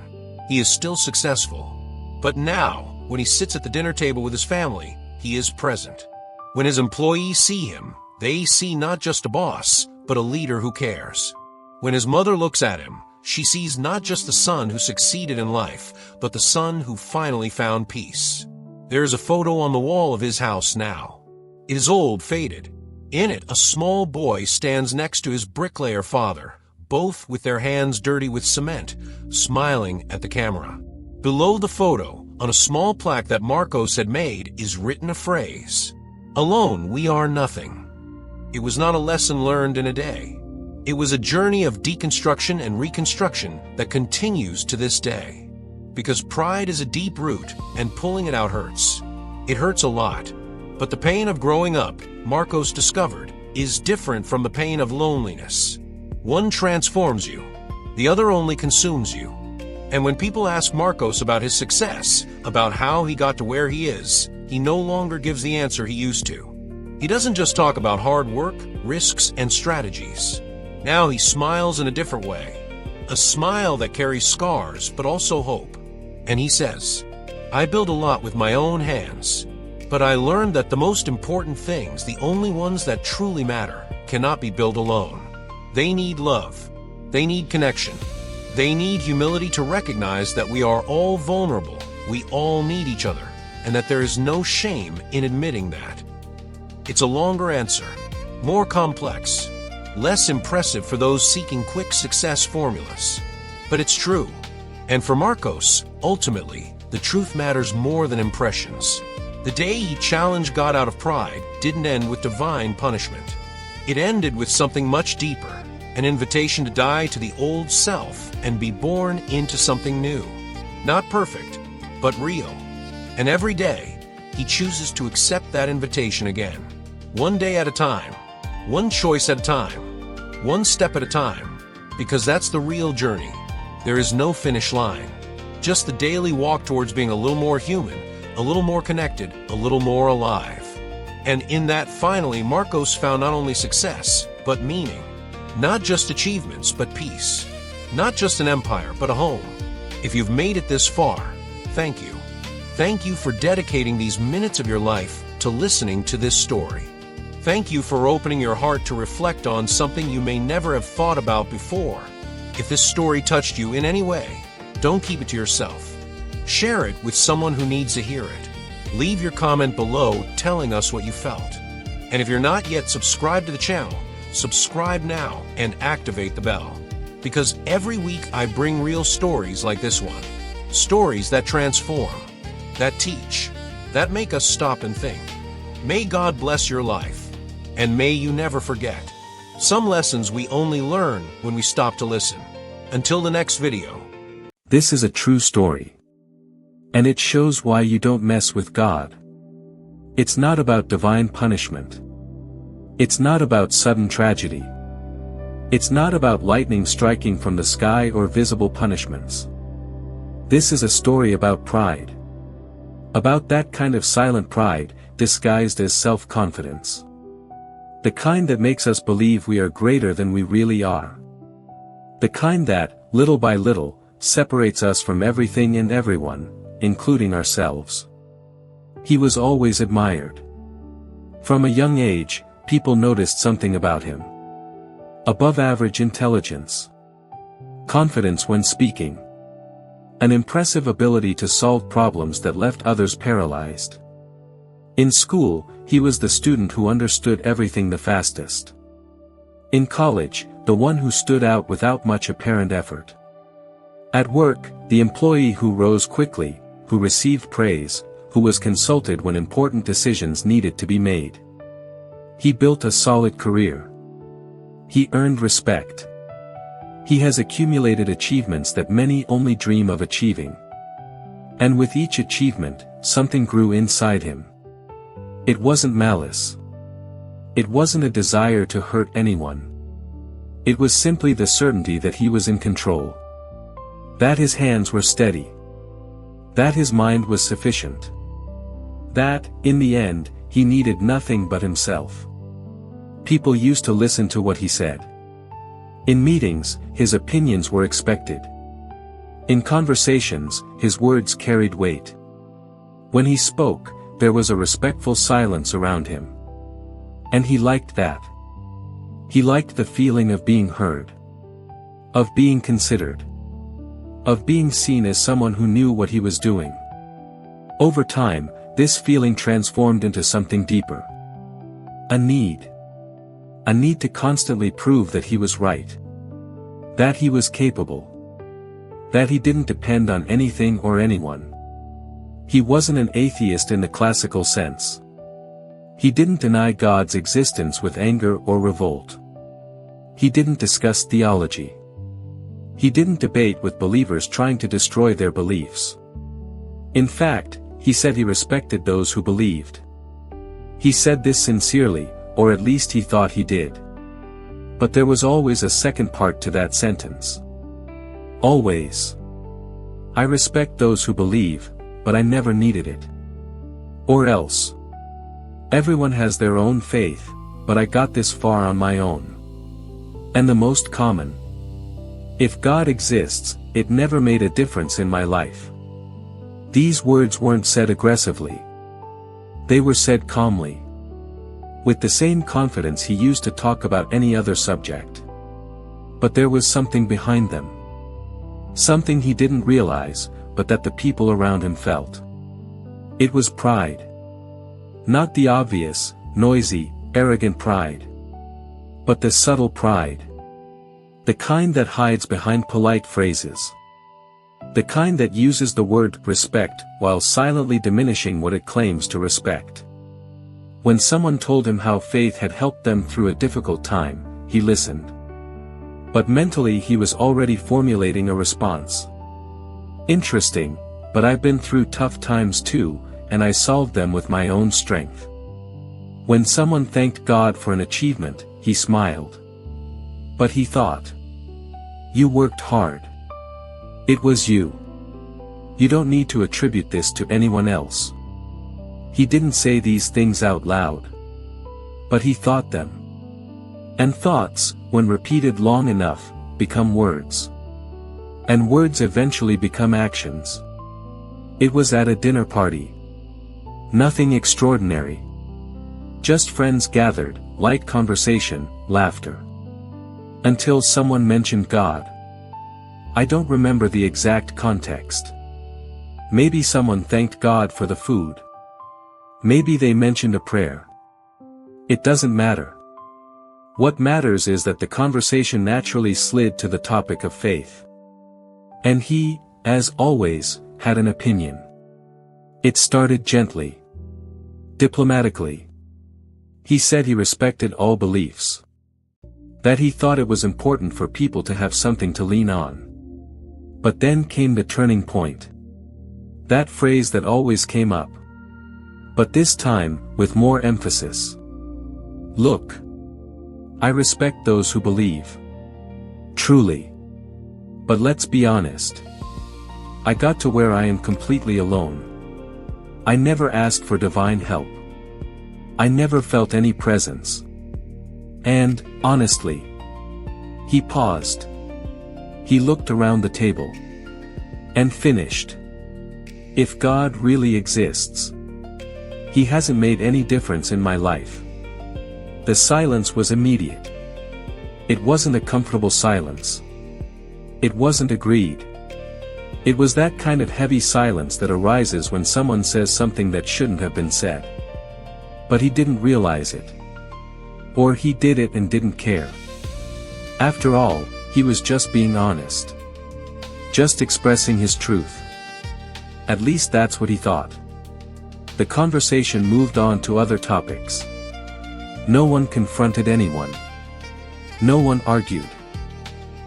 He is still successful. But now, when he sits at the dinner table with his family, he is present. When his employees see him, they see not just a boss, but a leader who cares. When his mother looks at him, she sees not just the son who succeeded in life, but the son who finally found peace. There is a photo on the wall of his house now. It is old, faded. In it, a small boy stands next to his bricklayer father, both with their hands dirty with cement, smiling at the camera. Below the photo, on a small plaque that Marcos had made, is written a phrase, "Alone we are nothing." It was not a lesson learned in a day. It was a journey of deconstruction and reconstruction that continues to this day. Because pride is a deep root, and pulling it out hurts. It hurts a lot. But the pain of growing up, Marcos discovered, is different from the pain of loneliness. One transforms you, the other only consumes you. And when people ask Marcos about his success, about how he got to where he is, he no longer gives the answer he used to. He doesn't just talk about hard work, risks, and strategies. Now he smiles in a different way. A smile that carries scars, but also hope. And he says, "I build a lot with my own hands, but I learned that the most important things, the only ones that truly matter, cannot be built alone. They need love. They need connection. They need humility to recognize that we are all vulnerable, we all need each other, and that there is no shame in admitting that." It's a longer answer, more complex, less impressive for those seeking quick success formulas. But it's true. And for Marcos, ultimately, the truth matters more than impressions. The day he challenged God out of pride didn't end with divine punishment. It ended with something much deeper, an invitation to die to the old self and be born into something new. Not perfect, but real. And every day, he chooses to accept that invitation again. One day at a time, One choice at a time. One step at a time. Because that's the real journey. There is no finish line. Just the daily walk towards being a little more human, a little more connected, a little more alive. And in that, finally, Marcos found not only success, but meaning. Not just achievements, but peace. Not just an empire, but a home. If you've made it this far, thank you. Thank you for dedicating these minutes of your life to listening to this story. Thank you for opening your heart to reflect on something you may never have thought about before. If this story touched you in any way, don't keep it to yourself. Share it with someone who needs to hear it. Leave your comment below telling us what you felt. And if you're not yet subscribed to the channel, subscribe now and activate the bell. Because every week I bring real stories like this one. Stories that transform, that teach, that make us stop and think. May God bless your life. And may you never forget. Some lessons we only learn when we stop to listen. Until the next video. This is a true story. And it shows why you don't mess with God. It's not about divine punishment. It's not about sudden tragedy. It's not about lightning striking from the sky or visible punishments. This is a story about pride. About that kind of silent pride, disguised as self-confidence. The kind that makes us believe we are greater than we really are. The kind that, little by little, separates us from everything and everyone, including ourselves. He was always admired. From a young age, people noticed something about him. Above average intelligence. Confidence when speaking. An impressive ability to solve problems that left others paralyzed. In school, he was the student who understood everything the fastest. In college, the one who stood out without much apparent effort. At work, the employee who rose quickly, who received praise, who was consulted when important decisions needed to be made. He built a solid career. He earned respect. He has accumulated achievements that many only dream of achieving. And with each achievement, something grew inside him. It wasn't malice. It wasn't a desire to hurt anyone. It was simply the certainty that he was in control. That his hands were steady. That his mind was sufficient. That, in the end, he needed nothing but himself. People used to listen to what he said. In meetings, his opinions were expected. In conversations, his words carried weight. When he spoke, there was a respectful silence around him. And he liked that. He liked the feeling of being heard. Of being considered. Of being seen as someone who knew what he was doing. Over time, this feeling transformed into something deeper. A need. A need to constantly prove that he was right. That he was capable. That he didn't depend on anything or anyone. He wasn't an atheist in the classical sense. He didn't deny God's existence with anger or revolt. He didn't discuss theology. He didn't debate with believers trying to destroy their beliefs. In fact, he said he respected those who believed. He said this sincerely, or at least he thought he did. But there was always a second part to that sentence. Always. I respect those who believe, but I never needed it. Or else. Everyone has their own faith, but I got this far on my own. And the most common. If God exists, it never made a difference in my life. These words weren't said aggressively. They were said calmly. With the same confidence he used to talk about any other subject. But there was something behind them. Something he didn't realize, but that the people around him felt. It was pride. Not the obvious, noisy, arrogant pride. But the subtle pride. The kind that hides behind polite phrases. The kind that uses the word respect while silently diminishing what it claims to respect. When someone told him how faith had helped them through a difficult time, he listened. But mentally he was already formulating a response. Interesting, but I've been through tough times too, and I solved them with my own strength. When someone thanked God for an achievement, he smiled. But he thought. You worked hard. It was you. You don't need to attribute this to anyone else. He didn't say these things out loud. But he thought them. And thoughts, when repeated long enough, become words. And words eventually become actions. It was at a dinner party. Nothing extraordinary. Just friends gathered, light conversation, laughter. Until someone mentioned God. I don't remember the exact context. Maybe someone thanked God for the food. Maybe they mentioned a prayer. It doesn't matter. What matters is that the conversation naturally slid to the topic of faith. And he, as always, had an opinion. It started gently. Diplomatically. He said he respected all beliefs. That he thought it was important for people to have something to lean on. But then came the turning point. That phrase that always came up. But this time, with more emphasis. Look. I respect those who believe. Truly. But let's be honest. I got to where I am completely alone. I never asked for divine help. I never felt any presence. And, honestly. He paused. He looked around the table. And finished. If God really exists. He hasn't made any difference in my life. The silence was immediate. It wasn't a comfortable silence. It wasn't agreed. It was that kind of heavy silence that arises when someone says something that shouldn't have been said. But he didn't realize it. Or he did it and didn't care. After all, he was just being honest. Just expressing his truth. At least that's what he thought. The conversation moved on to other topics. No one confronted anyone. No one argued.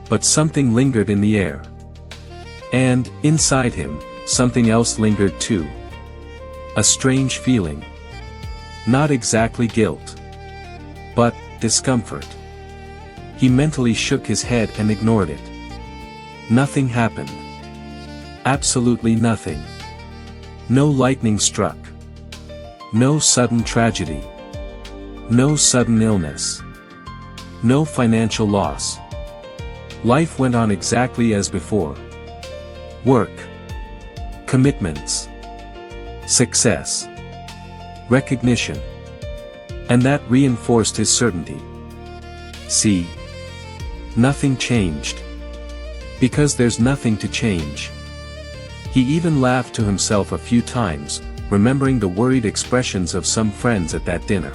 But something lingered in the air. And, inside him, something else lingered too. A strange feeling. Not exactly guilt. But, discomfort. He mentally shook his head and ignored it. Nothing happened. Absolutely nothing. No lightning struck. No sudden tragedy. No sudden illness. No financial loss. Life went on exactly as before. Work. Commitments. Success. Recognition. And that reinforced his certainty. See? Nothing changed. Because there's nothing to change. He even laughed to himself a few times, remembering the worried expressions of some friends at that dinner.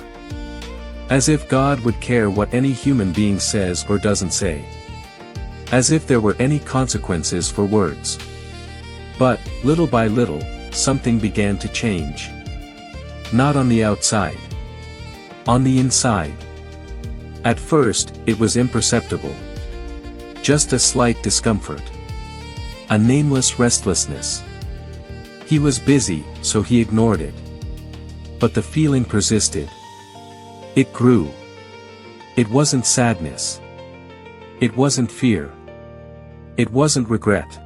As if God would care what any human being says or doesn't say. As if there were any consequences for words. But, little by little, something began to change. Not on the outside. On the inside. At first, it was imperceptible. Just a slight discomfort. A nameless restlessness. He was busy, so he ignored it. But the feeling persisted. It grew. It wasn't sadness. It wasn't fear. It wasn't regret.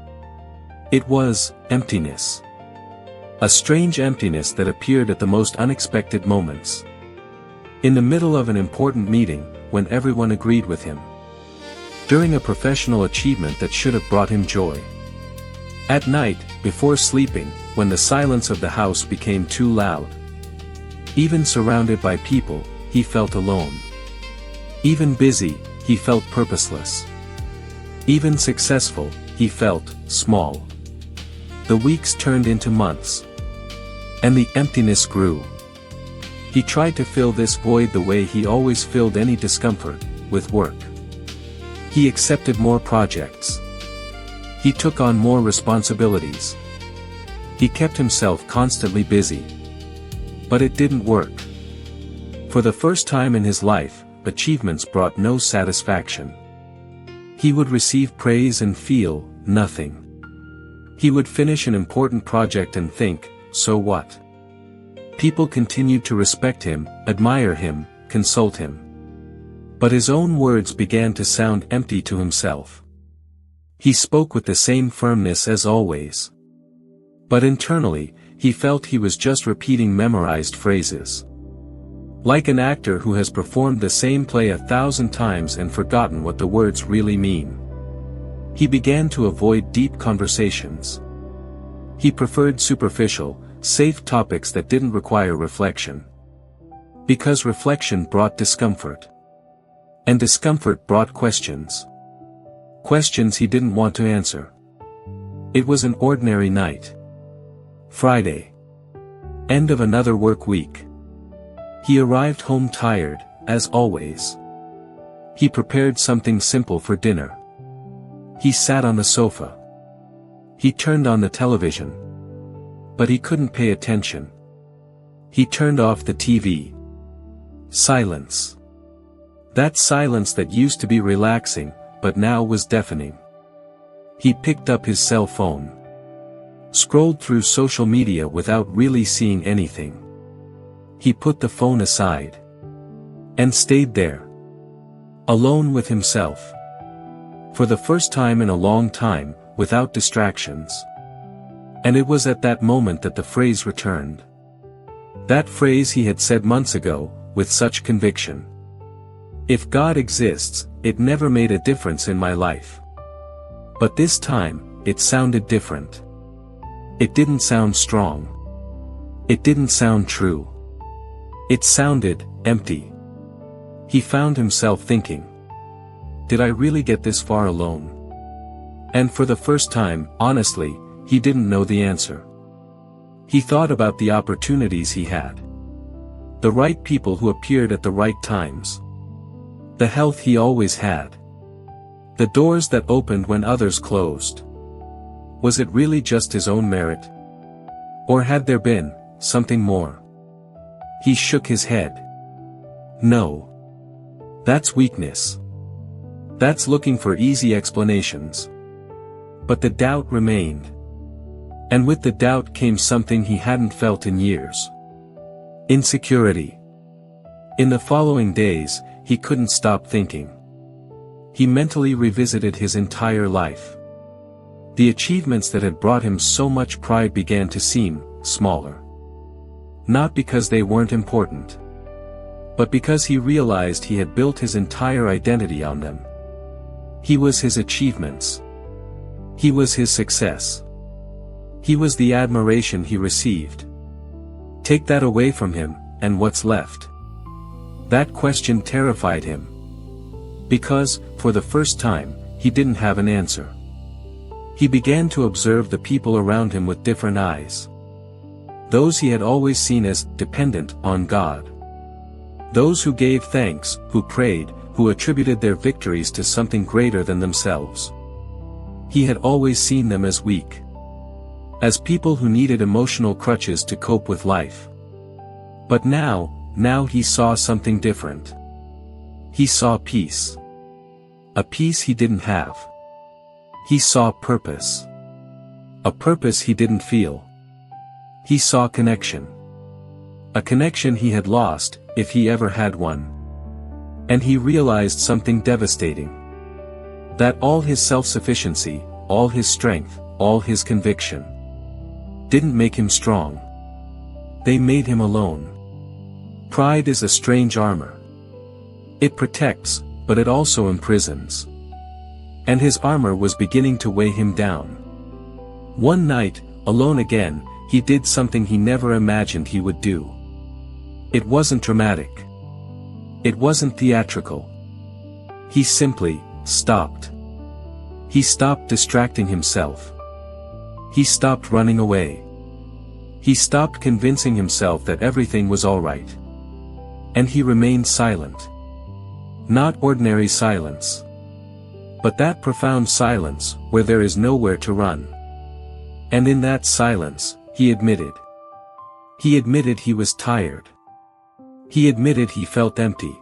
It was emptiness. A strange emptiness that appeared at the most unexpected moments. In the middle of an important meeting, when everyone agreed with him. During a professional achievement that should have brought him joy. At night, before sleeping, when the silence of the house became too loud. Even surrounded by people, he felt alone. Even busy, he felt purposeless. Even successful, he felt small. The weeks turned into months. And the emptiness grew. He tried to fill this void the way he always filled any discomfort, with work. He accepted more projects. He took on more responsibilities. He kept himself constantly busy. But it didn't work. For the first time in his life, achievements brought no satisfaction. He would receive praise and feel nothing. He would finish an important project and think, so what? People continued to respect him, admire him, consult him. But his own words began to sound empty to himself. He spoke with the same firmness as always. But internally, he felt he was just repeating memorized phrases. Like an actor who has performed the same play 1,000 times and forgotten what the words really mean. He began to avoid deep conversations. He preferred superficial, safe topics that didn't require reflection. Because reflection brought discomfort. And discomfort brought questions. Questions he didn't want to answer. It was an ordinary night. Friday. End of another work week. He arrived home tired, as always. He prepared something simple for dinner. He sat on the sofa. He turned on the television. But he couldn't pay attention. He turned off the TV. Silence. That silence that used to be relaxing, but now was deafening. He picked up his cell phone. Scrolled through social media without really seeing anything. He put the phone aside. And stayed there. Alone with himself. For the first time in a long time, without distractions. And it was at that moment that the phrase returned. That phrase he had said months ago, with such conviction. If God exists, it never made a difference in my life. But this time, it sounded different. It didn't sound strong. It didn't sound true. It sounded empty. He found himself thinking. Did I really get this far alone? And for the first time, honestly, he didn't know the answer. He thought about the opportunities he had. The right people who appeared at the right times. The health he always had. The doors that opened when others closed. Was it really just his own merit? Or had there been something more? He shook his head. No. That's weakness. That's looking for easy explanations. But the doubt remained. And with the doubt came something he hadn't felt in years. Insecurity. In the following days, he couldn't stop thinking. He mentally revisited his entire life. The achievements that had brought him so much pride began to seem smaller. Not because they weren't important. But because he realized he had built his entire identity on them. He was his achievements. He was his success. He was the admiration he received. Take that away from him, and what's left? That question terrified him. Because, for the first time, he didn't have an answer. He began to observe the people around him with different eyes. Those he had always seen as dependent on God. Those who gave thanks, who prayed, who attributed their victories to something greater than themselves. He had always seen them as weak. As people who needed emotional crutches to cope with life. But now he saw something different. He saw peace. A peace he didn't have. He saw purpose. A purpose he didn't feel. He saw connection. A connection he had lost, if he ever had one. And he realized something devastating. That all his self-sufficiency, all his strength, all his conviction, didn't make him strong. They made him alone. Pride is a strange armor. It protects, but it also imprisons. And his armor was beginning to weigh him down. One night, alone again, he did something he never imagined he would do. It wasn't dramatic. It wasn't theatrical. He simply stopped. He stopped distracting himself. He stopped running away. He stopped convincing himself that everything was all right. And he remained silent. Not ordinary silence. But that profound silence, where there is nowhere to run. And in that silence, he admitted. He admitted he was tired. He admitted he felt empty.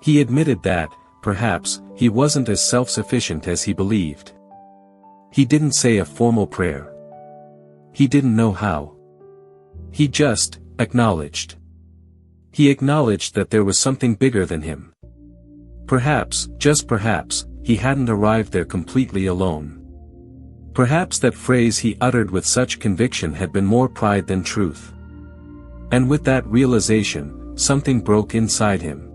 He admitted that, perhaps, he wasn't as self-sufficient as he believed. He didn't say a formal prayer. He didn't know how. He just acknowledged. He acknowledged that there was something bigger than him. Perhaps, just perhaps, he hadn't arrived there completely alone. Perhaps that phrase he uttered with such conviction had been more pride than truth. And with that realization, something broke inside him.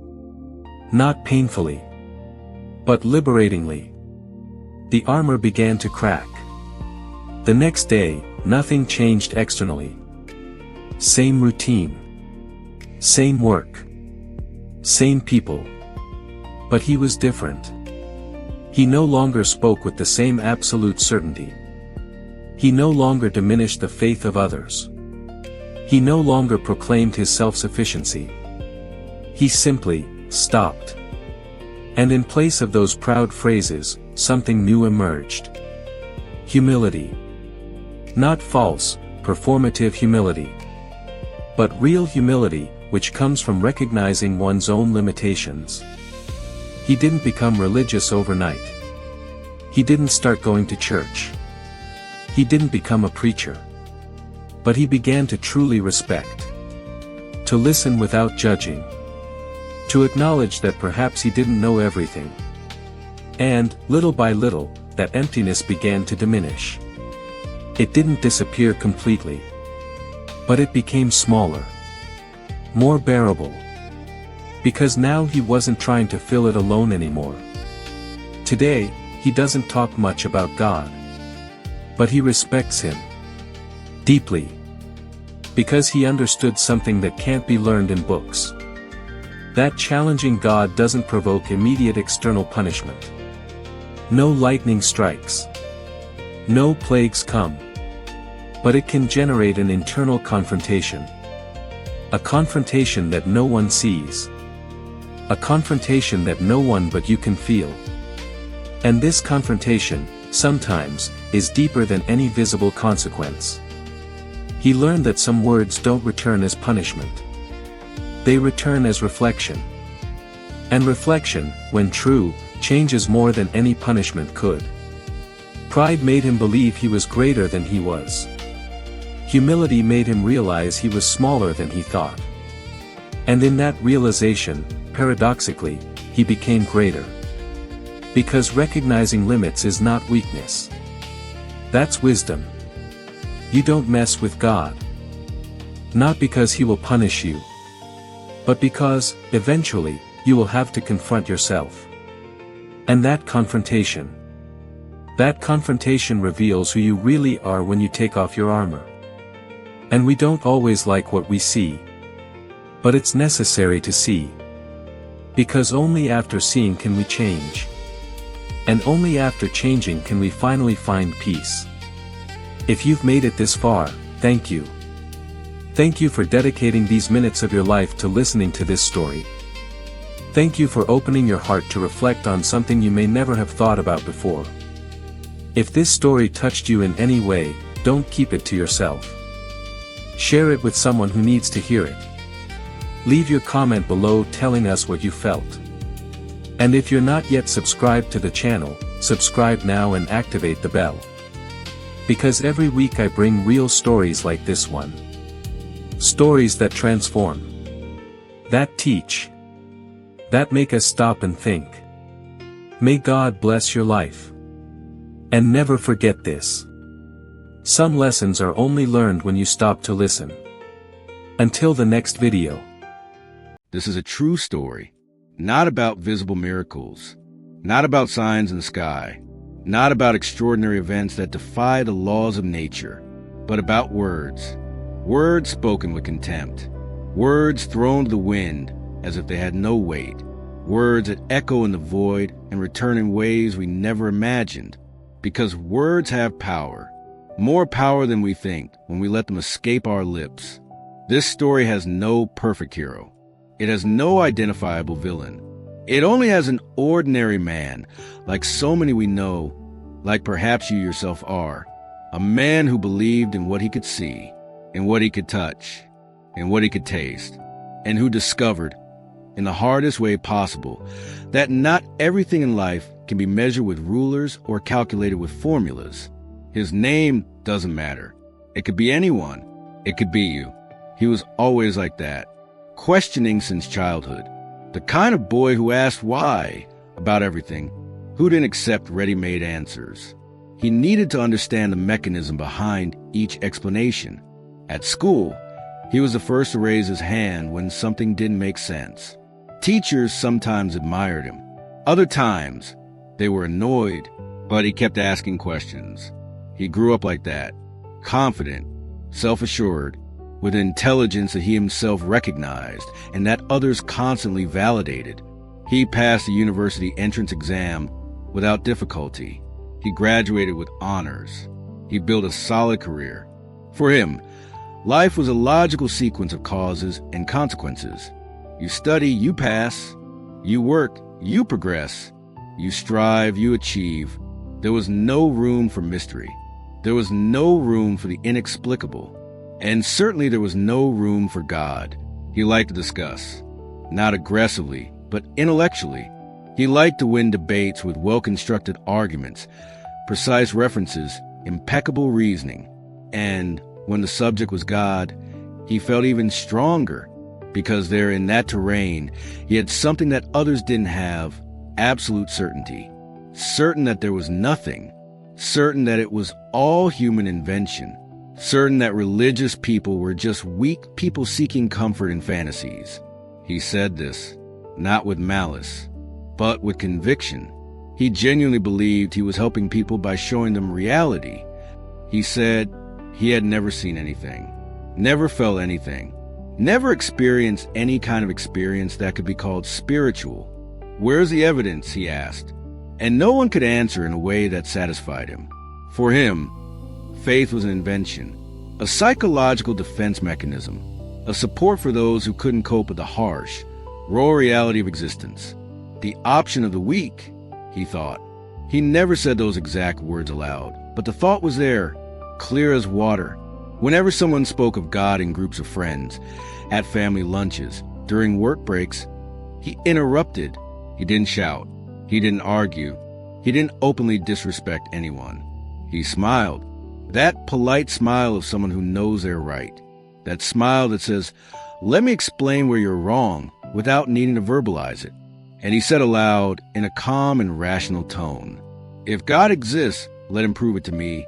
Not painfully, but liberatingly. The armor began to crack. The next day, nothing changed externally. Same routine. Same work. Same people. But he was different. He no longer spoke with the same absolute certainty. He no longer diminished the faith of others. He no longer proclaimed his self-sufficiency. He simply stopped. And in place of those proud phrases, something new emerged. Humility. Not false, performative humility. But real humility, which comes from recognizing one's own limitations. He didn't become religious overnight. He didn't start going to church. He didn't become a preacher. But he began to truly respect. To listen without judging. To acknowledge that perhaps he didn't know everything. And, little by little, that emptiness began to diminish. It didn't disappear completely. But it became smaller. More bearable. Because now he wasn't trying to fill it alone anymore. Today, he doesn't talk much about God. But he respects him. Deeply. Because he understood something that can't be learned in books. That challenging God doesn't provoke immediate external punishment. No lightning strikes. No plagues come. But it can generate an internal confrontation. A confrontation that no one sees. A confrontation that no one but you can feel. And this confrontation, sometimes, is deeper than any visible consequence. He learned that some words don't return as punishment. They return as reflection. And reflection, when true, changes more than any punishment could. Pride made him believe he was greater than he was. Humility made him realize he was smaller than he thought. And in that realization, paradoxically, he became greater. Because recognizing limits is not weakness. That's wisdom. You don't mess with God. Not because he will punish you. But because, eventually, you will have to confront yourself. And that confrontation reveals who you really are when you take off your armor. And we don't always like what we see. But it's necessary to see. Because only after seeing can we change. And only after changing can we finally find peace. If you've made it this far, thank you. Thank you for dedicating these minutes of your life to listening to this story. Thank you for opening your heart to reflect on something you may never have thought about before. If this story touched you in any way, don't keep it to yourself. Share it with someone who needs to hear it. Leave your comment below telling us what you felt. And if you're not yet subscribed to the channel, subscribe now and activate the bell. Because every week I bring real stories like this one. Stories that transform. That teach. That make us stop and think. May God bless your life. And never forget this. Some lessons are only learned when you stop to listen. Until the next video. This is a true story. Not about visible miracles. Not about signs in the sky. Not about extraordinary events that defy the laws of nature. But about words. Words spoken with contempt. Words thrown to the wind as if they had no weight. Words that echo in the void and return in ways we never imagined. Because words have power. More power than we think when we let them escape our lips. This story has no perfect hero. It has no identifiable villain. It only has an ordinary man, like so many we know, like perhaps you yourself are. A man who believed in what he could see, in what he could touch, in what he could taste, and who discovered, in the hardest way possible, that not everything in life can be measured with rulers or calculated with formulas. His name doesn't matter. It could be anyone. It could be you. He was always like that, questioning since childhood, The kind of boy who asked why about everything, who didn't accept ready-made answers. He needed to understand the mechanism behind each explanation. At school, he was the first to raise his hand when something didn't make sense. Teachers sometimes admired him. Other times, they were annoyed, but he kept asking questions. He grew up like that, confident, self-assured, with intelligence that he himself recognized and that others constantly validated. He passed the university entrance exam without difficulty. He graduated with honors. He built a solid career. For him, life was a logical sequence of causes and consequences. You study, you pass. You work, you progress. You strive, you achieve. There was no room for mystery. There was no room for the inexplicable. And certainly there was no room for God. He liked to discuss, not aggressively, but intellectually. He liked to win debates with well-constructed arguments, precise references, impeccable reasoning. And when the subject was God, he felt even stronger, because there in that terrain, he had something that others didn't have, absolute certainty. Certain that there was nothing, certain that it was all human invention, certain that religious people were just weak people seeking comfort in fantasies. He said this, not with malice, but with conviction. He genuinely believed he was helping people by showing them reality. He said he had never seen anything, never felt anything, never experienced any kind of experience that could be called spiritual. Where's the evidence, he asked. And no one could answer in a way that satisfied him. For him, faith was an invention, a psychological defense mechanism, a support for those who couldn't cope with the harsh, raw reality of existence. The option of the weak, he thought. He never said those exact words aloud, but the thought was there, clear as water. Whenever someone spoke of God in groups of friends, at family lunches, during work breaks, he interrupted. He didn't shout. He didn't argue. He didn't openly disrespect anyone. He smiled. That polite smile of someone who knows they're right. That smile that says, let me explain where you're wrong without needing to verbalize it. And he said aloud in a calm and rational tone, if God exists, let him prove it to me.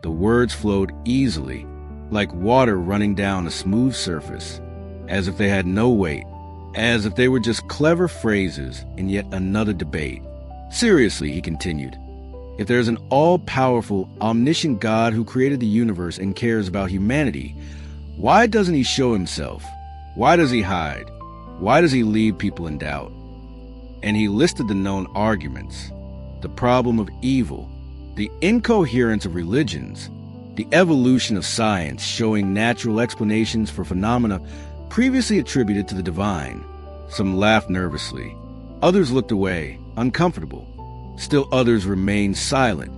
The words flowed easily, like water running down a smooth surface, as if they had no weight, as if they were just clever phrases in yet another debate. Seriously, he continued, if there's an all-powerful, omniscient God who created the universe and cares about humanity, why doesn't he show himself? Why does he hide? Why does he leave people in doubt? And he listed the known arguments, the problem of evil, the incoherence of religions, the evolution of science showing natural explanations for phenomena previously attributed to the divine. Some laughed nervously. Others looked away, uncomfortable. Still others remained silent,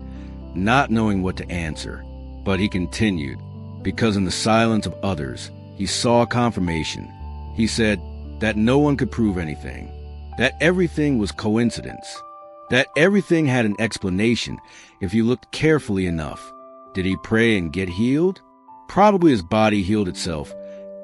not knowing what to answer. But he continued, because in the silence of others, he saw confirmation. He said that no one could prove anything, that everything was coincidence, that everything had an explanation if you looked carefully enough. Did he pray and get healed? Probably his body healed itself,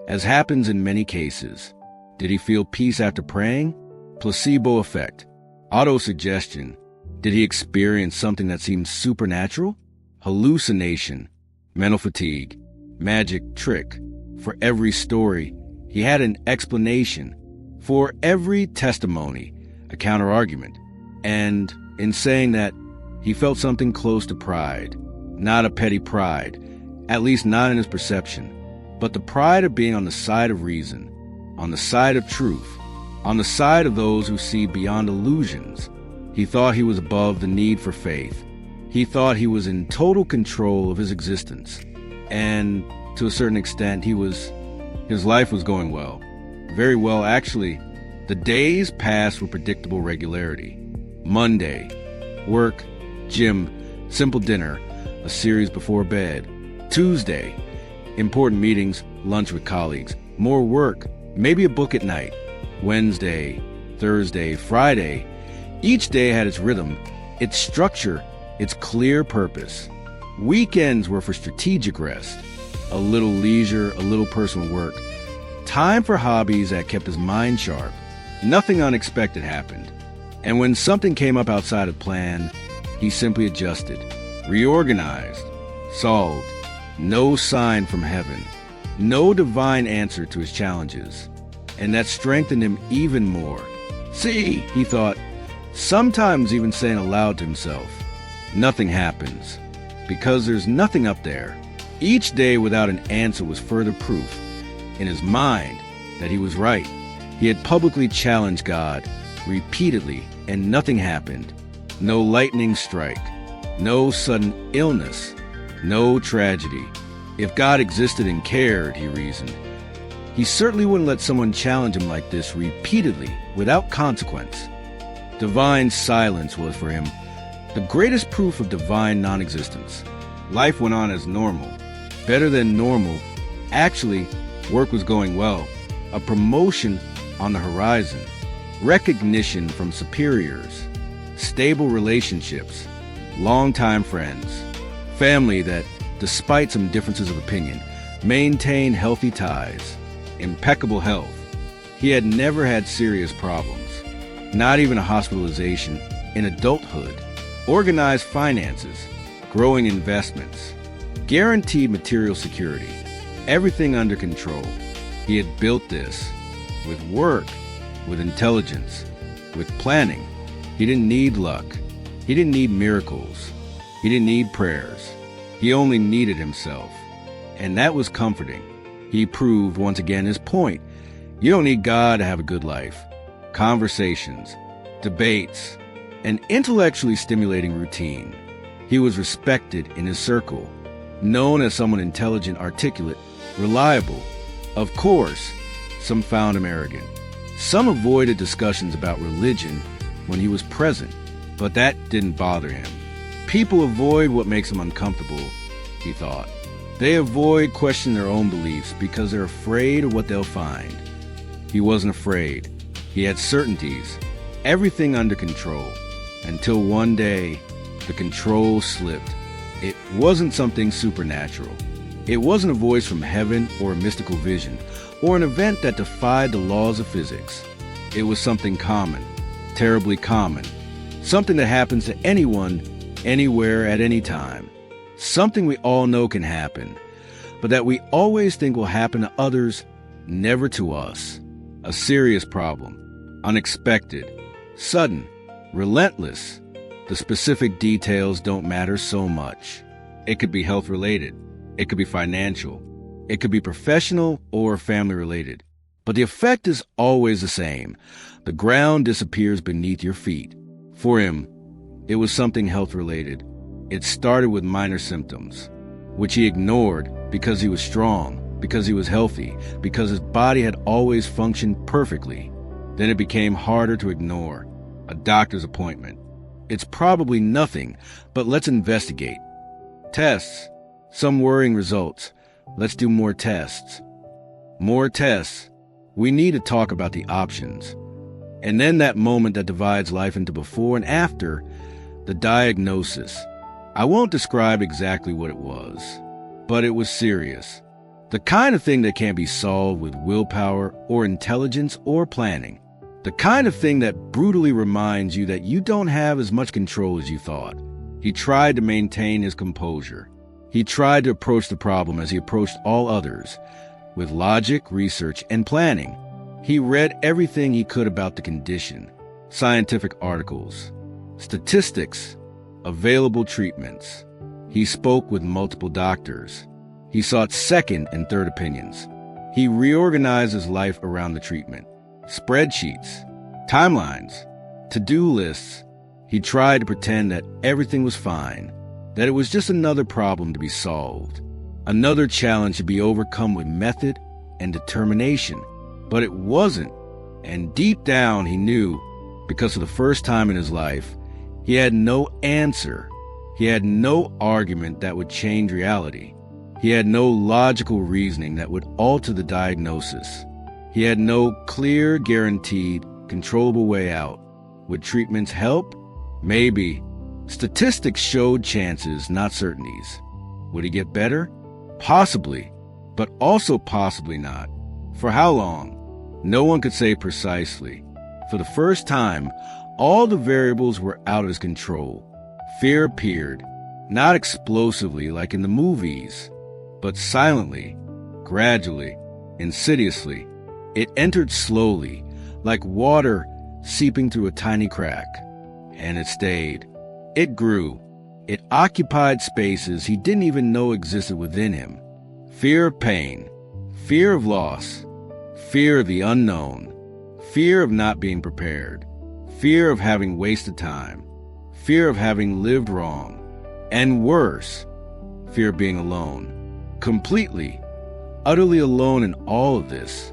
as happens in many cases. Did he feel peace after praying? Placebo effect, autosuggestion. Did he experience something that seemed supernatural? Hallucination, mental fatigue, magic trick. For every story, he had an explanation. For every testimony, a counter-argument. And in saying that, he felt something close to pride. Not a petty pride, at least not in his perception, but the pride of being on the side of reason, on the side of truth, on the side of those who see beyond illusions. He thought he was above the need for faith. He thought he was in total control of his existence. And to a certain extent, his life was going well. Very well, actually. The days passed with predictable regularity. Monday, work, gym, simple dinner, a series before bed. Tuesday, important meetings, lunch with colleagues, more work, maybe a book at night. Wednesday, Thursday, Friday. Each day had its rhythm, its structure, its clear purpose. Weekends were for strategic rest, a little leisure, a little personal work, time for hobbies that kept his mind sharp. Nothing unexpected happened. And when something came up outside of plan, he simply adjusted, reorganized, solved. No sign from heaven, no divine answer to his challenges. And that strengthened him even more. See, he thought, sometimes even saying aloud to himself, nothing happens, because there's nothing up there. Each day without an answer was further proof in his mind that he was right. He had publicly challenged God repeatedly, and nothing happened. No lightning strike, no sudden illness, no tragedy. If God existed and cared, he reasoned, he certainly wouldn't let someone challenge him like this repeatedly without consequence. Divine silence was for him the greatest proof of divine non-existence. Life went on as normal, better than normal. Actually, work was going well, a promotion on the horizon, recognition from superiors, stable relationships, longtime friends, family that, despite some differences of opinion, maintained healthy ties, impeccable health. He had never had serious problems, not even a hospitalization in adulthood, organized finances, growing investments, guaranteed material security, everything under control. He had built this with work, with intelligence, with planning. He didn't need luck. He didn't need miracles. He didn't need prayers. He only needed himself. And that was comforting. He proved once again his point. You don't need God to have a good life. Conversations, debates, an intellectually stimulating routine. He was respected in his circle, known as someone intelligent, articulate, reliable. Of course, some found him arrogant. Some avoided discussions about religion when he was present, but that didn't bother him. People avoid what makes them uncomfortable, he thought. They avoid questioning their own beliefs because they're afraid of what they'll find. He wasn't afraid. He had certainties, everything under control, until one day the control slipped. It wasn't something supernatural. It wasn't a voice from heaven or a mystical vision or an event that defied the laws of physics. It was something common, terribly common, something that happens to anyone, anywhere, at any time. Something we all know can happen, but that we always think will happen to others, never to us. A serious problem, unexpected, sudden, relentless. The specific details don't matter so much. It could be health-related. It could be financial. It could be professional or family-related. But the effect is always the same. The ground disappears beneath your feet. For him, it was something health-related. It started with minor symptoms, which he ignored because he was strong, because he was healthy, because his body had always functioned perfectly. Then it became harder to ignore. A doctor's appointment. It's probably nothing, but let's investigate. Tests. Some worrying results. Let's do more tests. More tests. We need to talk about the options. And then that moment that divides life into before and after, the diagnosis. I won't describe exactly what it was, but it was serious. The kind of thing that can't be solved with willpower or intelligence or planning. The kind of thing that brutally reminds you that you don't have as much control as you thought. He tried to maintain his composure. He tried to approach the problem as he approached all others, with logic, research, and planning. He read everything he could about the condition, scientific articles, statistics, available treatments. He spoke with multiple doctors. He sought second and third opinions. He reorganized his life around the treatment. Spreadsheets, timelines, to-do lists. He tried to pretend that everything was fine, that it was just another problem to be solved, another challenge to be overcome with method and determination. But it wasn't. And deep down he knew, because for the first time in his life, he had no answer. He had no argument that would change reality. He had no logical reasoning that would alter the diagnosis. He had no clear, guaranteed, controllable way out. Would treatments help? Maybe. Statistics showed chances, not certainties. Would he get better? Possibly, but also possibly not. For how long? No one could say precisely. For the first time, all the variables were out of his control. Fear appeared, not explosively like in the movies, but silently, gradually, insidiously. It entered slowly, like water seeping through a tiny crack. And it stayed. It grew. It occupied spaces he didn't even know existed within him. Fear of pain, fear of loss, fear of the unknown, fear of not being prepared, fear of having wasted time, fear of having lived wrong, and worse, fear of being alone. Completely, utterly alone in all of this.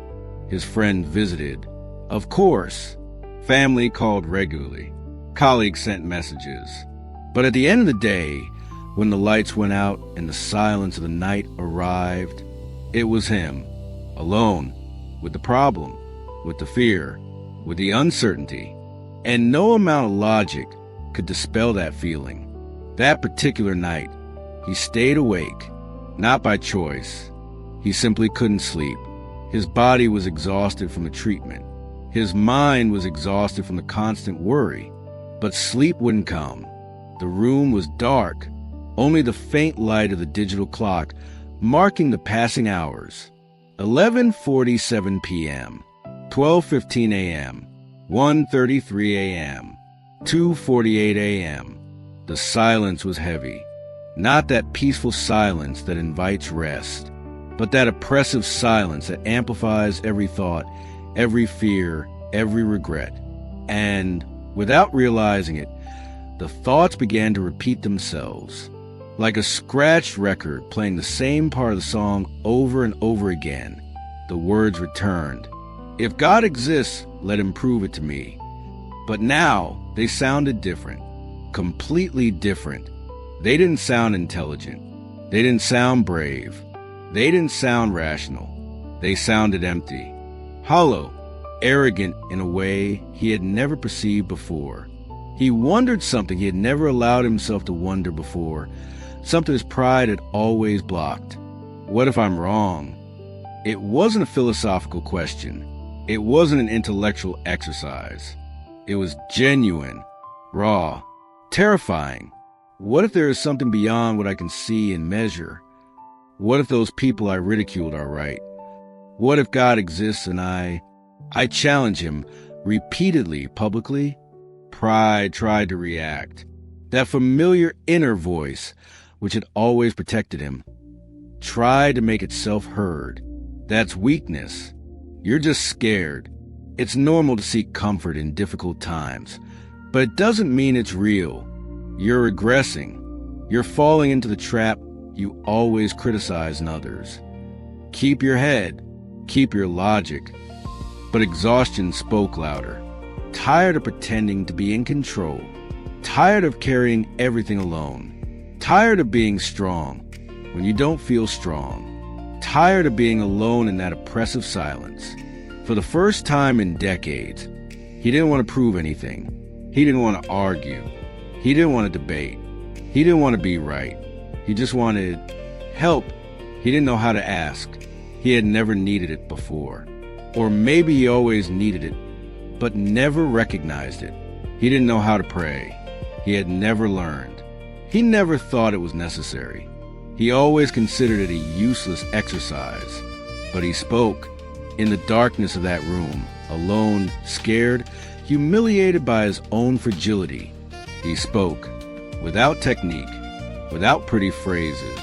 His friend visited. Of course. Family called regularly. Colleagues sent messages. But at the end of the day, when the lights went out and the silence of the night arrived, it was him, alone, with the problem, with the fear, with the uncertainty. And no amount of logic could dispel that feeling. That particular night, he stayed awake, not by choice. He simply couldn't sleep. His body was exhausted from the treatment. His mind was exhausted from the constant worry. But sleep wouldn't come. The room was dark, only the faint light of the digital clock marking the passing hours. 11:47 p.m., 12:15 a.m., 1:33 a.m., 2:48 a.m. The silence was heavy. Not that peaceful silence that invites rest, but that oppressive silence that amplifies every thought, every fear, every regret. And without realizing it, the thoughts began to repeat themselves, like a scratched record playing the same part of the song over and over again. The words returned. If God exists, let him prove it to me. But now they sounded different, completely different. They didn't sound intelligent. They didn't sound brave. They didn't sound rational. They sounded empty, hollow, arrogant in a way he had never perceived before. He wondered something he had never allowed himself to wonder before, something his pride had always blocked. What if I'm wrong? It wasn't a philosophical question. It wasn't an intellectual exercise. It was genuine, raw, terrifying. What if there is something beyond what I can see and measure? What if those people I ridiculed are right? What if God exists and I challenge him repeatedly, publicly? Pride tried to react. That familiar inner voice, which had always protected him, tried to make itself heard. That's weakness. You're just scared. It's normal to seek comfort in difficult times, but it doesn't mean it's real. You're regressing. You're falling into the trap you always criticize in others. Keep your head. Keep your logic. But exhaustion spoke louder. Tired of pretending to be in control. Tired of carrying everything alone. Tired of being strong when you don't feel strong. Tired of being alone in that oppressive silence. For the first time in decades, he didn't want to prove anything. He didn't want to argue. He didn't want to debate. He didn't want to be right. He just wanted help. He didn't know how to ask. He had never needed it before. Or maybe he always needed it, but never recognized it. He didn't know how to pray. He had never learned. He never thought it was necessary. He always considered it a useless exercise. But he spoke in the darkness of that room, alone, scared, humiliated by his own fragility. He spoke without technique, without pretty phrases,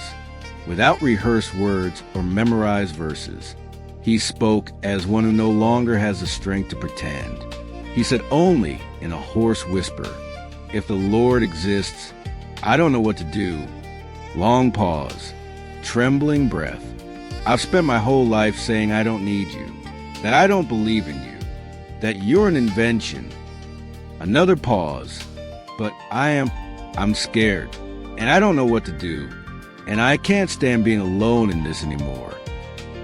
without rehearsed words or memorized verses. He spoke as one who no longer has the strength to pretend. He said only in a hoarse whisper, "If the Lord exists, I don't know what to do." Long pause, trembling breath. I've spent my whole life saying I don't need you, that I don't believe in you, that you're an invention. Another pause, but I'm scared, and I don't know what to do, and I can't stand being alone in this anymore.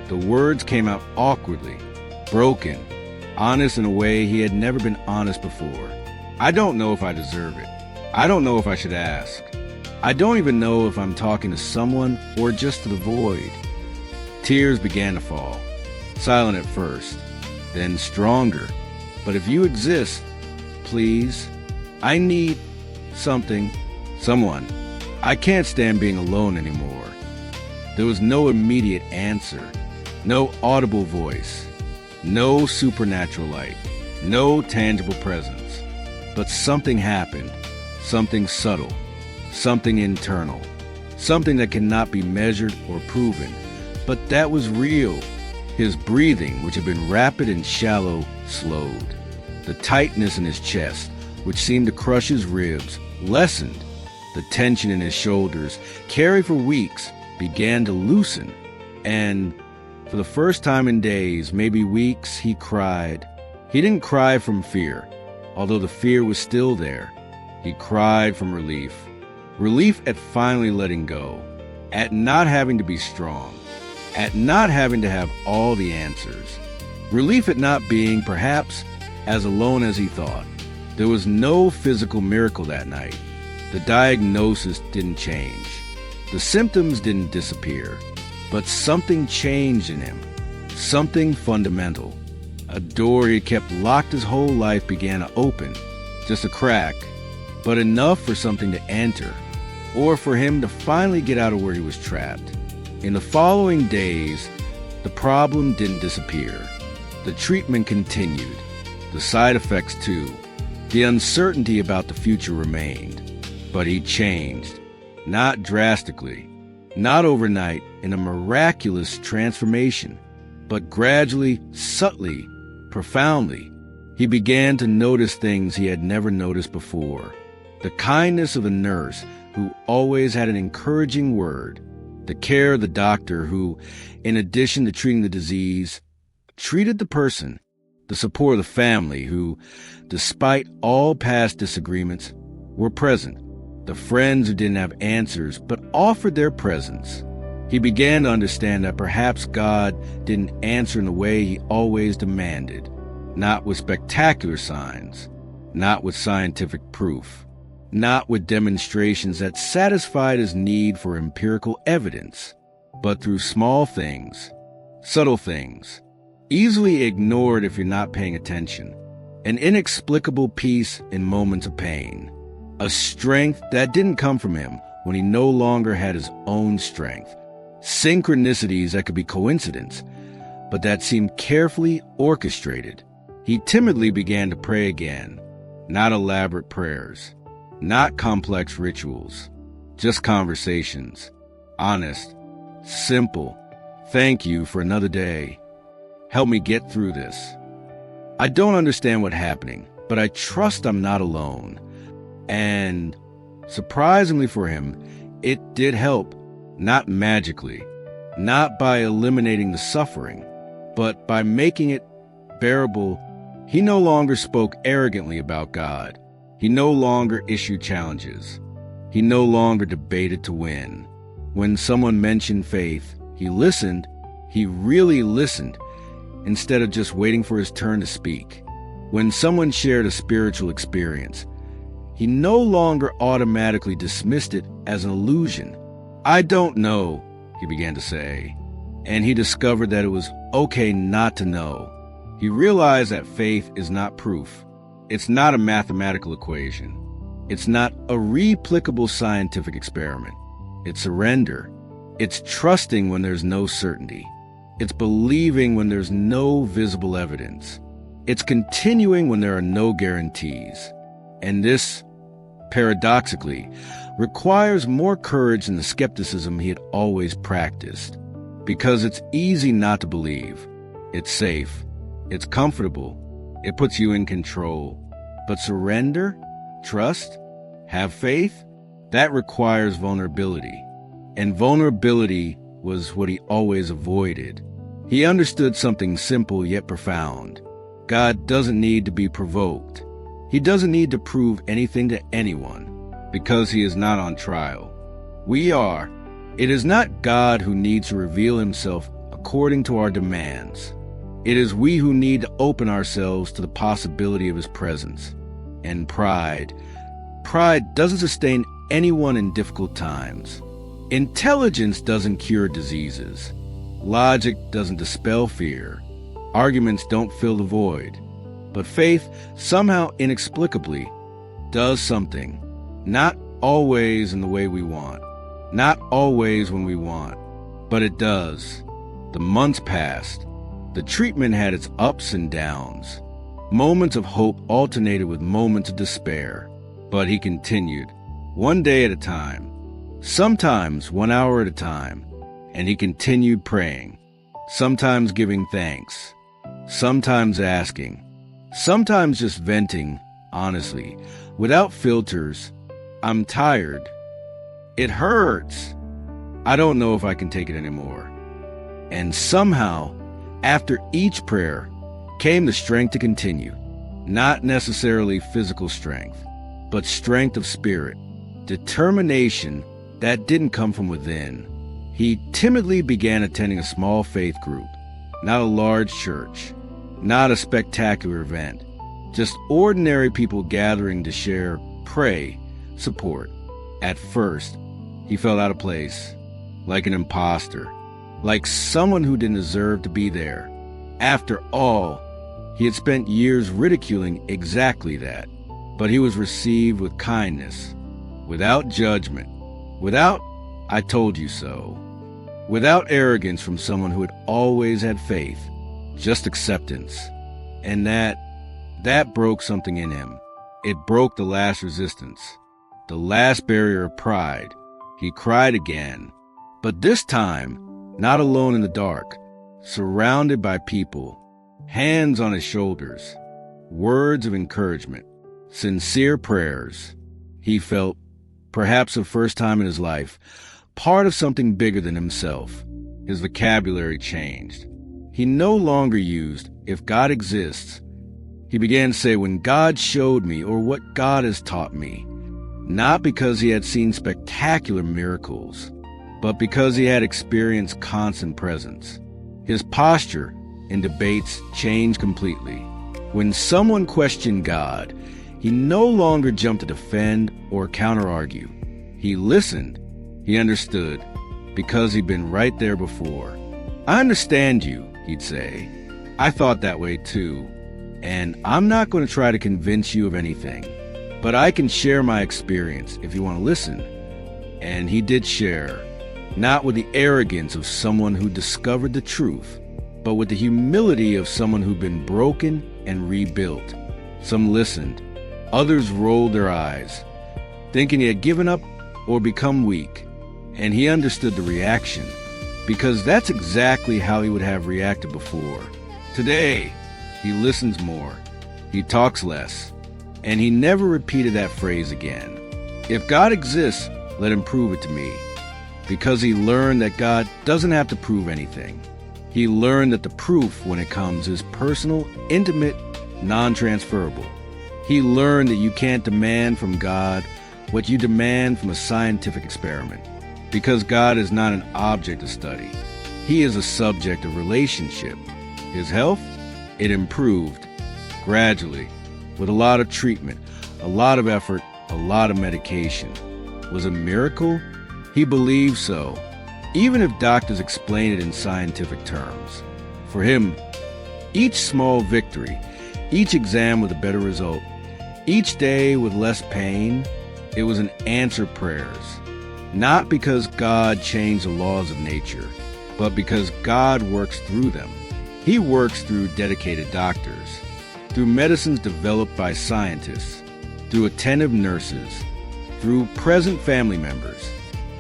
The words came out awkwardly, broken, honest in a way he had never been honest before. I don't know if I deserve it. I don't know if I should ask. I don't even know if I'm talking to someone or just to the void. Tears began to fall, silent at first, then stronger, But if you exist, please, I need someone. I can't stand being alone anymore. There was no immediate answer, no audible voice, no supernatural light, no tangible presence. But something happened, something subtle, something internal, something that cannot be measured or proven, but that was real. His breathing, which had been rapid and shallow, slowed. The tightness in his chest, which seemed to crush his ribs, lessened. The tension in his shoulders, carried for weeks, began to loosen. And for the first time in days, maybe weeks, he cried. He didn't cry from fear, although the fear was still there. He cried from relief. Relief at finally letting go, at not having to be strong, at not having to have all the answers. Relief at not being, perhaps, as alone as he thought. There was no physical miracle that night. The diagnosis didn't change. The symptoms didn't disappear. But something changed in him. Something fundamental. A door he had kept locked his whole life began to open. Just a crack, but enough for something to enter, or for him to finally get out of where he was trapped. In the following days, the problem didn't disappear. The treatment continued. The side effects too. The uncertainty about the future remained. But he changed. Not drastically. Not overnight in a miraculous transformation. But gradually, subtly, profoundly, he began to notice things he had never noticed before. The kindness of the nurse who always had an encouraging word. The care of the doctor who, in addition to treating the disease, treated the person. The support of the family who, despite all past disagreements, were present. The friends who didn't have answers but offered their presence. He began to understand that perhaps God didn't answer in the way he always demanded. Not with spectacular signs, not with scientific proof, not with demonstrations that satisfied his need for empirical evidence, but through small things, subtle things, easily ignored if you're not paying attention, an inexplicable peace in moments of pain, a strength that didn't come from him when he no longer had his own strength, synchronicities that could be coincidence, but that seemed carefully orchestrated. He timidly began to pray again, not elaborate prayers, not complex rituals, just conversations, honest, simple. Thank you for another day. Help me get through this. I don't understand what's happening, but I trust I'm not alone. And surprisingly for him, it did help, not magically, not by eliminating the suffering, but by making it bearable. He no longer spoke arrogantly about God. He no longer issued challenges. He no longer debated to win. When someone mentioned faith, he listened. He really listened, instead of just waiting for his turn to speak. When someone shared a spiritual experience, he no longer automatically dismissed it as an illusion. I don't know, he began to say, and he discovered that it was okay not to know. He realized that faith is not proof. It's not a mathematical equation. It's not a replicable scientific experiment. It's surrender. It's trusting when there's no certainty. It's believing when there's no visible evidence. It's continuing when there are no guarantees. And this, paradoxically, requires more courage than the skepticism he had always practiced. Because it's easy not to believe. It's safe. It's comfortable. It puts you in control. But surrender, trust, have faith, that requires vulnerability. And vulnerability was what he always avoided. He understood something simple yet profound. God doesn't need to be provoked. He doesn't need to prove anything to anyone, because he is not on trial. We are. It is not God who needs to reveal himself according to our demands. It is we who need to open ourselves to the possibility of his presence. And pride doesn't sustain anyone in difficult times. Intelligence doesn't cure diseases. Logic doesn't dispel fear. Arguments don't fill the void. But faith, somehow inexplicably, does something. Not always in the way we want. Not always when we want. But it does. The months passed. The treatment had its ups and downs. Moments of hope alternated with moments of despair. But he continued, one day at a time. Sometimes 1 hour at a time. And he continued praying. Sometimes giving thanks. Sometimes asking. Sometimes just venting, honestly, without filters. I'm tired. It hurts. I don't know if I can take it anymore. And somehow, after each prayer, came the strength to continue. Not necessarily physical strength, but strength of spirit, determination that didn't come from within. He timidly began attending a small faith group, not a large church, not a spectacular event, just ordinary people gathering to share, pray, support. At first, he felt out of place, like an imposter, like someone who didn't deserve to be there. After all, he had spent years ridiculing exactly that, but he was received with kindness, without judgment, without "I told you so," without arrogance from someone who had always had faith, just acceptance. And that broke something in him. It broke the last resistance, the last barrier of pride. He cried again, but this time, not alone in the dark, surrounded by people, hands on his shoulders, words of encouragement, sincere prayers. He felt, perhaps the first time in his life, part of something bigger than himself. His vocabulary changed. He no longer used, "if God exists." He began to say, "when God showed me," or "what God has taught me." Not because he had seen spectacular miracles, but because he had experienced constant presence. His posture in debates changed completely. When someone questioned God, he no longer jumped to defend or counter-argue. He listened. He understood, because he'd been right there before. "I understand you," he'd say. "I thought that way too. And I'm not going to try to convince you of anything, but I can share my experience if you want to listen." And he did share, not with the arrogance of someone who discovered the truth, but with the humility of someone who'd been broken and rebuilt. Some listened. Others rolled their eyes, thinking he had given up or become weak. And he understood the reaction, because that's exactly how he would have reacted before. Today, he listens more, he talks less, and he never repeated that phrase again. "If God exists, let him prove it to me." Because he learned that God doesn't have to prove anything. He learned that the proof, when it comes, is personal, intimate, non-transferable. He learned that you can't demand from God what you demand from a scientific experiment, because God is not an object of study. He is a subject of relationship. His health? It improved, gradually, with a lot of treatment, a lot of effort, a lot of medication. Was a miracle? He believed so, even if doctors explain it in scientific terms. For him, each small victory, each exam with a better result, each day with less pain, it was an answered prayers. Not because God changed the laws of nature, but because God works through them. He works through dedicated doctors, through medicines developed by scientists, through attentive nurses, through present family members.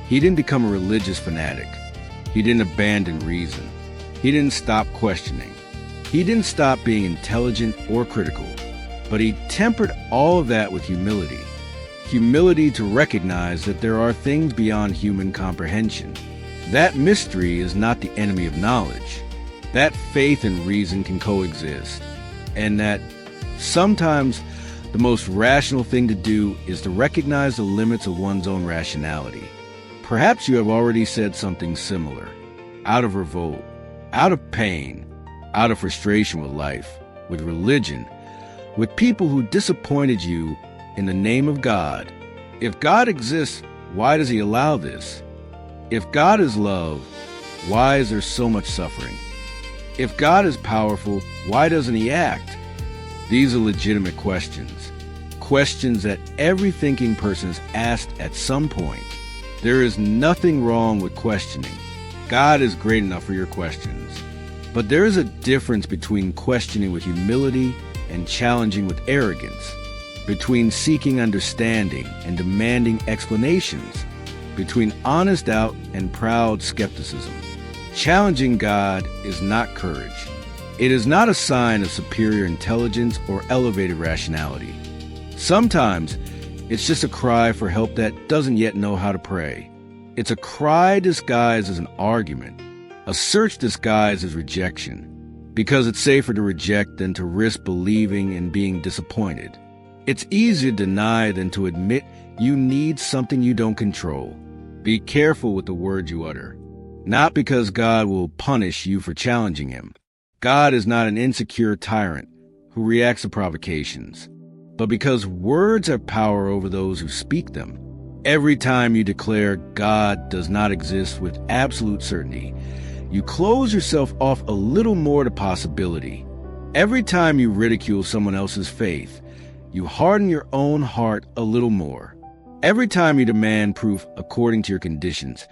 He didn't become a religious fanatic. He didn't abandon reason. He didn't stop questioning. He didn't stop being intelligent or critical, but he tempered all of that with humility. Humility to recognize that there are things beyond human comprehension. That mystery is not the enemy of knowledge. That faith and reason can coexist. And that sometimes the most rational thing to do is to recognize the limits of one's own rationality. Perhaps you have already said something similar, out of revolt, out of pain, out of frustration with life, with religion, with people who disappointed you in the name of God. If God exists, why does he allow this? If God is love, why is there so much suffering? If God is powerful, why doesn't he act? These are legitimate questions. Questions that every thinking person has asked at some point. There is nothing wrong with questioning. God is great enough for your questions. But there is a difference between questioning with humility and challenging with arrogance, between seeking understanding and demanding explanations, between honest doubt and proud skepticism. Challenging God is not courage. It is not a sign of superior intelligence or elevated rationality. Sometimes it's just a cry for help that doesn't yet know how to pray. It's a cry disguised as an argument, a search disguised as rejection, because it's safer to reject than to risk believing and being disappointed. It's easier to deny than to admit you need something you don't control. Be careful with the words you utter. Not because God will punish you for challenging him. God is not an insecure tyrant who reacts to provocations, but because words have power over those who speak them. Every time you declare God does not exist with absolute certainty, you close yourself off a little more to possibility. Every time you ridicule someone else's faith, you harden your own heart a little more. Every time you demand proof according to your conditions,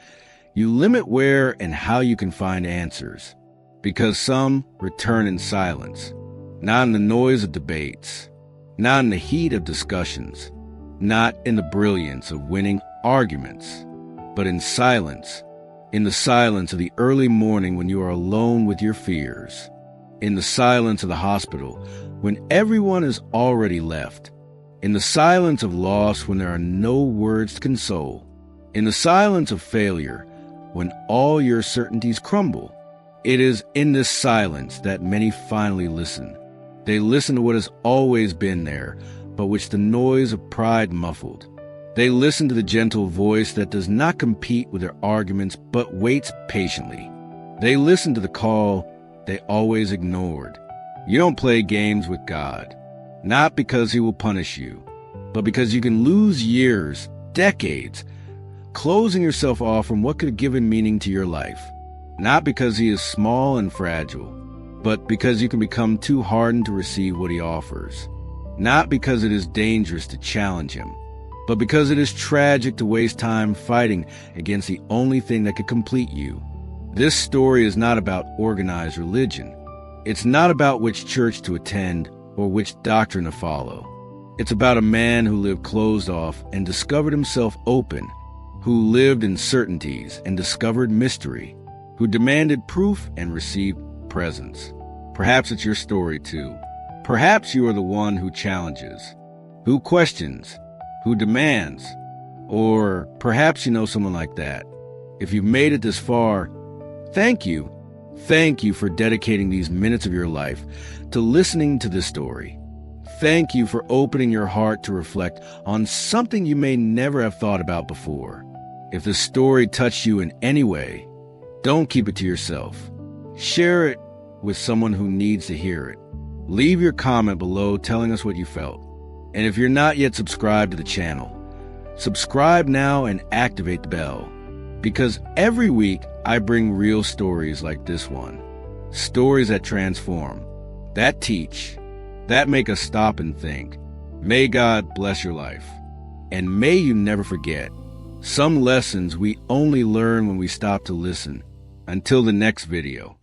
you limit where and how you can find answers. Because some return in silence, not in the noise of debates, not in the heat of discussions, not in the brilliance of winning arguments, but in silence, in the silence of the early morning when you are alone with your fears, in the silence of the hospital when everyone has already left, in the silence of loss when there are no words to console, in the silence of failure when all your certainties crumble. It is in this silence that many finally listen. They listen to what has always been there, but which the noise of pride muffled. They listen to the gentle voice that does not compete with their arguments but waits patiently. They listen to the call they always ignored. You don't play games with God, not because he will punish you, but because you can lose years, decades, closing yourself off from what could have given meaning to your life. Not because he is small and fragile, but because you can become too hardened to receive what he offers. Not because it is dangerous to challenge him, but because it is tragic to waste time fighting against the only thing that could complete you. This story is not about organized religion. It's not about which church to attend or which doctrine to follow. It's about a man who lived closed off and discovered himself open, who lived in certainties and discovered mystery, who demanded proof and received presence. Perhaps it's your story too. Perhaps you are the one who challenges, who questions, who demands, or perhaps you know someone like that. If you've made it this far, thank you. Thank you for dedicating these minutes of your life to listening to this story. Thank you for opening your heart to reflect on something you may never have thought about before. If the story touched you in any way, don't keep it to yourself. Share it with someone who needs to hear it. Leave your comment below telling us what you felt. And if you're not yet subscribed to the channel, subscribe now and activate the bell. Because every week I bring real stories like this one. Stories that transform, that teach, that make us stop and think. May God bless your life. And may you never forget, some lessons we only learn when we stop to listen. Until the next video.